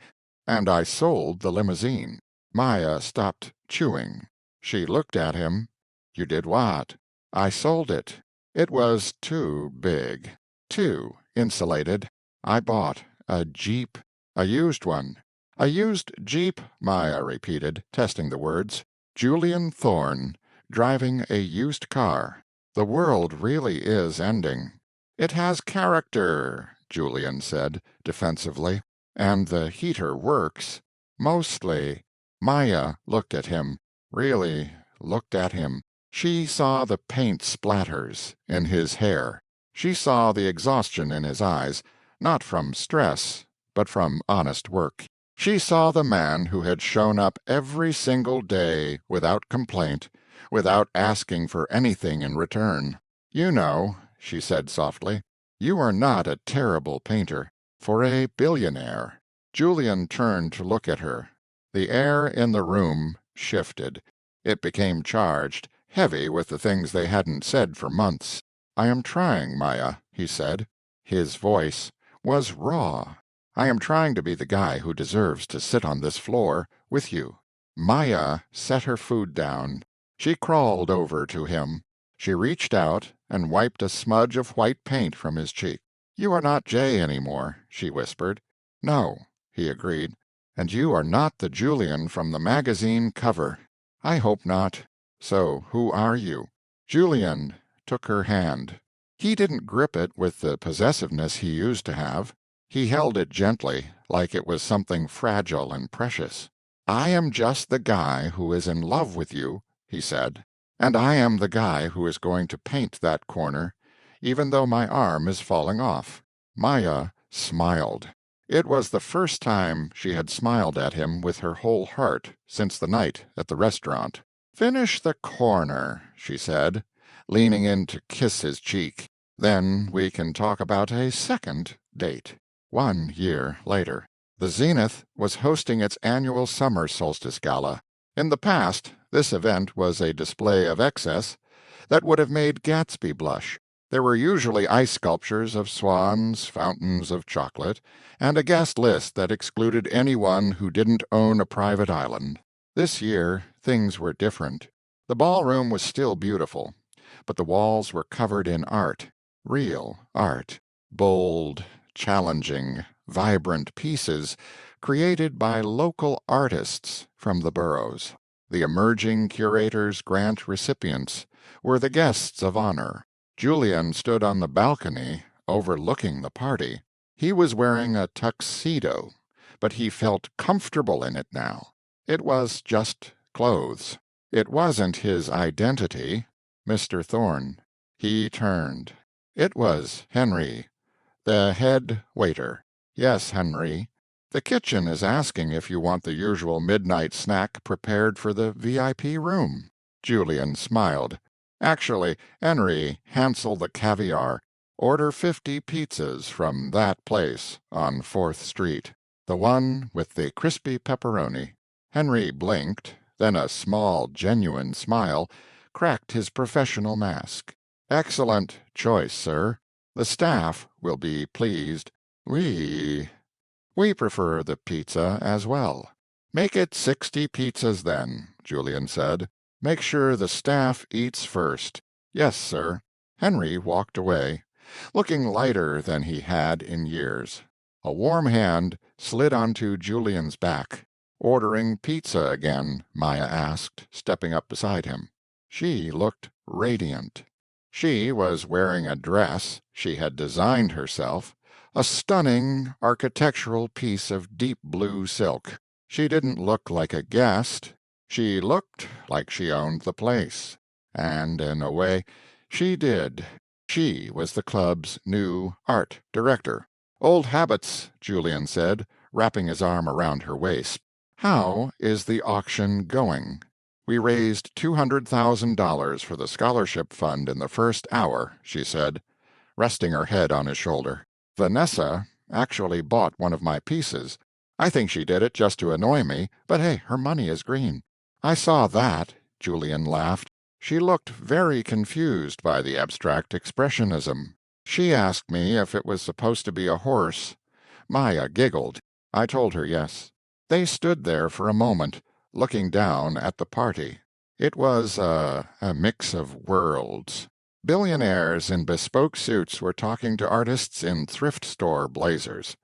and I sold the limousine. Maya stopped chewing. She looked at him. You did what? I sold it. It was too big. Too insulated. I bought a Jeep. A used one. A used Jeep, Maya repeated, testing the words. Julian Thorne, driving a used car. The world really is ending. It has character, Julian said, defensively, and the heater works. Mostly. Maya looked at him, really looked at him. She saw the paint splatters in his hair. She saw the exhaustion in his eyes, not from stress, but from honest work. She saw the man who had shown up every single day without complaint, without asking for anything in return. You know, she said softly, you are not a terrible painter. For a billionaire. Julian turned to look at her. The air in the room shifted. It became charged, heavy with the things they hadn't said for months. I am trying, Maya, he said. His voice was raw. I am trying to be the guy who deserves to sit on this floor with you. Maya set her food down. She crawled over to him. She reached out and wiped a smudge of white paint from his cheek. You are not Jay anymore, she whispered. No, he agreed. And you are not the Julian from the magazine cover. I hope not. So who are you? Julian took her hand. He didn't grip it with the possessiveness he used to have. He held it gently, like it was something fragile and precious. I am just the guy who is in love with you, he said. And I am the guy who is going to paint that corner, even though my arm is falling off. Maya smiled. It was the first time she had smiled at him with her whole heart since the night at the restaurant. Finish the corner, she said, leaning in to kiss his cheek. Then we can talk about a second date. 1 year later. The Zenith was hosting its annual summer solstice gala. In the past, this event was a display of excess that would have made Gatsby blush. There were usually ice sculptures of swans, fountains of chocolate, and a guest list that excluded anyone who didn't own a private island. This year, things were different. The ballroom was still beautiful, but the walls were covered in art, real art, bold, challenging, vibrant pieces created by local artists from the boroughs. The emerging Curator's grant recipients were the guests of honor. Julian stood on the balcony, overlooking the party. He was wearing a tuxedo, but he felt comfortable in it now. It was just clothes. It wasn't his identity. Mr. Thorne. He turned. It was Henry, the head waiter. Yes, Henry. The kitchen is asking if you want the usual midnight snack prepared for the VIP room. Julian smiled. Actually, Henry, Hansel the Caviar. Order 50 pizzas from that place on 4th Street. The one with the crispy pepperoni. Henry blinked, then a small, genuine smile cracked his professional mask. Excellent choice, sir. The staff will be pleased. We prefer the pizza as well. Make it 60 pizzas then, Julian said. Make sure the staff eats first. Yes, sir. Henry walked away, looking lighter than he had in years. A warm hand slid onto Julian's back. Ordering pizza again, Maya asked, stepping up beside him. She looked radiant. She was wearing a dress she had designed herself, a stunning architectural piece of deep blue silk. She didn't look like a guest. She looked like she owned the place. And, in a way, she did. She was the club's new art director. Old habits, Julian said, wrapping his arm around her waist. How is the auction going? We raised $200,000 for the scholarship fund in the first hour, she said, resting her head on his shoulder. Vanessa actually bought one of my pieces. I think she did it just to annoy me, but hey, her money is green. I saw that, Julian laughed. She looked very confused by the abstract expressionism. She asked me if it was supposed to be a horse. Maya giggled. I told her yes. They stood there for a moment, looking down at the party. It was a mix of worlds. Billionaires in bespoke suits were talking to artists in thrift store blazers.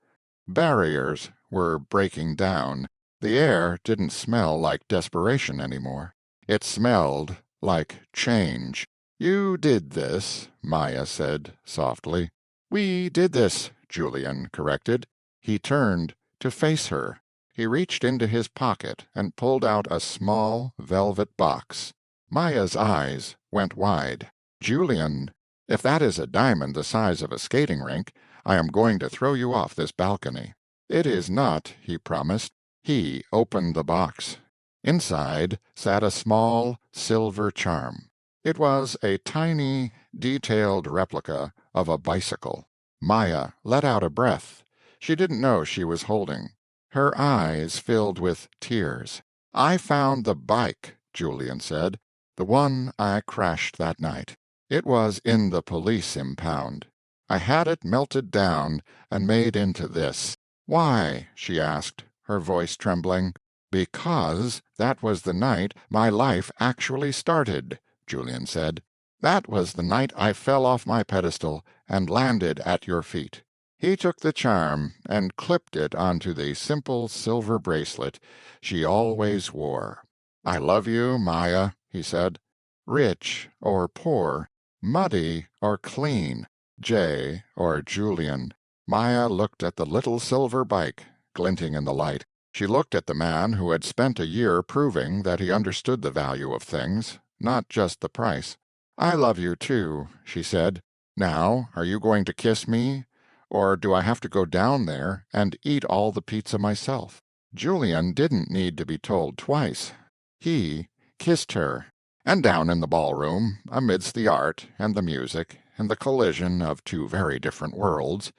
Barriers were breaking down. The air didn't smell like desperation anymore. It smelled like change. "You did this," Maya said softly. "We did this," Julian corrected. He turned to face her. He reached into his pocket and pulled out a small velvet box. Maya's eyes went wide. "Julian, if that is a diamond the size of a skating rink, I am going to throw you off this balcony." "It is not," he promised. He opened the box. Inside sat a small silver charm. It was a tiny, detailed replica of a bicycle. Maya let out a breath. She didn't know she was holding. Her eyes filled with tears. "I found the bike," Julian said, "the one I crashed that night. It was in the police impound. I had it melted down and made into this." "Why?" she asked, her voice trembling. "Because that was the night my life actually started," Julian said. "That was the night I fell off my pedestal and landed at your feet." He took the charm and clipped it onto the simple silver bracelet she always wore. "I love you, Maya," he said. "Rich or poor, muddy or clean, Jay or Julian." Maya looked at the little silver bike, glinting in the light. She looked at the man who had spent a year proving that he understood the value of things, not just the price. "I love you, too," she said. "Now, are you going to kiss me? Or do I have to go down there and eat all the pizza myself?" Julian didn't need to be told twice. He kissed her. And down in the ballroom, amidst the art and the music and the collision of two very different worlds,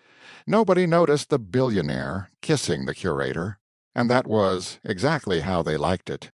nobody noticed the billionaire kissing the curator, and that was exactly how they liked it.